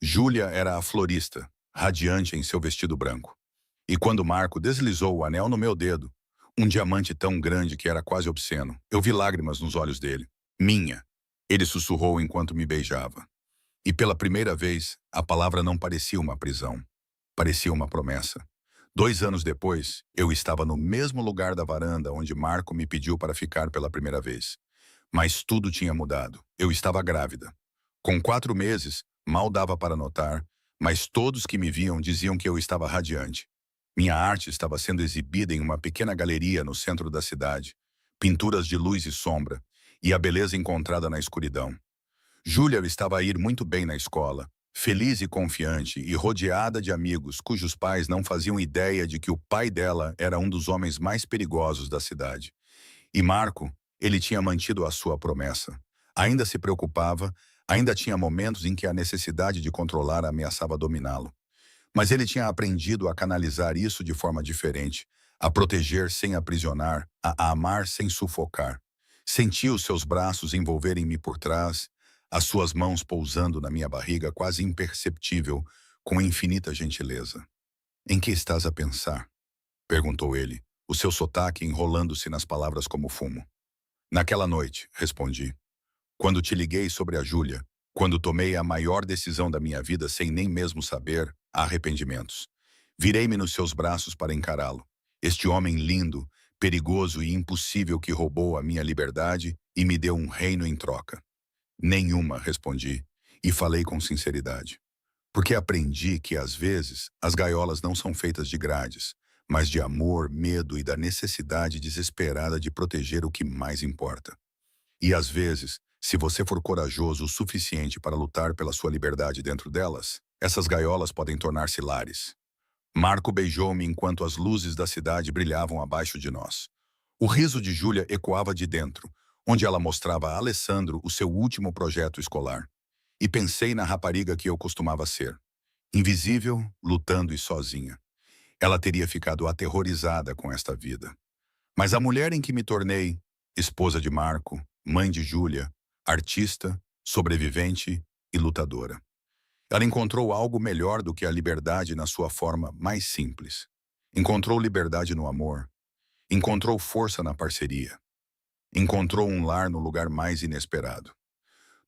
Júlia era a florista, radiante em seu vestido branco. E quando Marco deslizou o anel no meu dedo, um diamante tão grande que era quase obsceno, eu vi lágrimas nos olhos dele. Minha, ele sussurrou enquanto me beijava. E pela primeira vez, a palavra não parecia uma prisão. Parecia uma promessa. 2 anos depois, eu estava no mesmo lugar da varanda onde Marco me pediu para ficar pela primeira vez. Mas tudo tinha mudado. Eu estava grávida. Com 4 meses, mal dava para notar, mas todos que me viam diziam que eu estava radiante. Minha arte estava sendo exibida em uma pequena galeria no centro da cidade, pinturas de luz e sombra, e a beleza encontrada na escuridão. Júlia estava a ir muito bem na escola, feliz e confiante e rodeada de amigos cujos pais não faziam ideia de que o pai dela era um dos homens mais perigosos da cidade. E Marco, ele tinha mantido a sua promessa. Ainda se preocupava, ainda tinha momentos em que a necessidade de controlar ameaçava dominá-lo. Mas ele tinha aprendido a canalizar isso de forma diferente, a proteger sem aprisionar, a amar sem sufocar. Senti os seus braços envolverem-me por trás, as suas mãos pousando na minha barriga quase imperceptível, com infinita gentileza. "Em que estás a pensar?" perguntou ele, o seu sotaque enrolando-se nas palavras como fumo. "Naquela noite", respondi, "quando te liguei sobre a Júlia, quando tomei a maior decisão da minha vida sem nem mesmo saber, há arrependimentos. Virei-me nos seus braços para encará-lo. Este homem lindo, perigoso e impossível que roubou a minha liberdade e me deu um reino em troca." "Nenhuma", respondi, e falei com sinceridade. Porque aprendi que, às vezes, as gaiolas não são feitas de grades, mas de amor, medo e da necessidade desesperada de proteger o que mais importa. E, às vezes, se você for corajoso o suficiente para lutar pela sua liberdade dentro delas, essas gaiolas podem tornar-se lares. Marco beijou-me enquanto as luzes da cidade brilhavam abaixo de nós. O riso de Júlia ecoava de dentro, onde ela mostrava a Alessandro o seu último projeto escolar. E pensei na rapariga que eu costumava ser. Invisível, lutando e sozinha. Ela teria ficado aterrorizada com esta vida. Mas a mulher em que me tornei, esposa de Marco, mãe de Júlia, artista, sobrevivente e lutadora. Ela encontrou algo melhor do que a liberdade na sua forma mais simples. Encontrou liberdade no amor. Encontrou força na parceria. Encontrou um lar no lugar mais inesperado.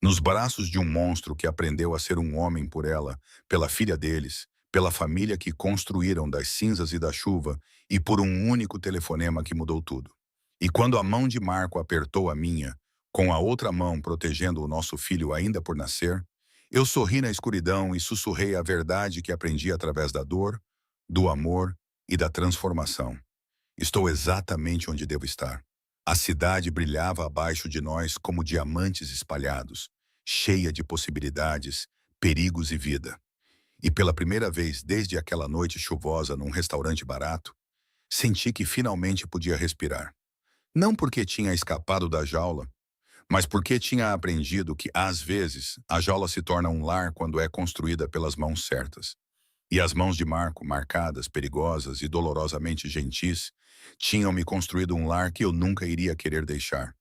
Nos braços de um monstro que aprendeu a ser um homem por ela, pela filha deles, pela família que construíram das cinzas e da chuva e por um único telefonema que mudou tudo. E quando a mão de Marco apertou a minha, com a outra mão protegendo o nosso filho ainda por nascer, Eu sorri na escuridão e sussurrei a verdade que aprendi através da dor, do amor e da transformação. Estou exatamente onde devo estar. A cidade brilhava abaixo de nós como diamantes espalhados, cheia de possibilidades, perigos e vida. E pela primeira vez desde aquela noite chuvosa num restaurante barato, senti que finalmente podia respirar. Não porque tinha escapado da jaula, mas porque tinha aprendido que, às vezes, a jaula se torna um lar quando é construída pelas mãos certas. E as mãos de Marco, marcadas, perigosas e dolorosamente gentis, tinham me construído um lar que eu nunca iria querer deixar.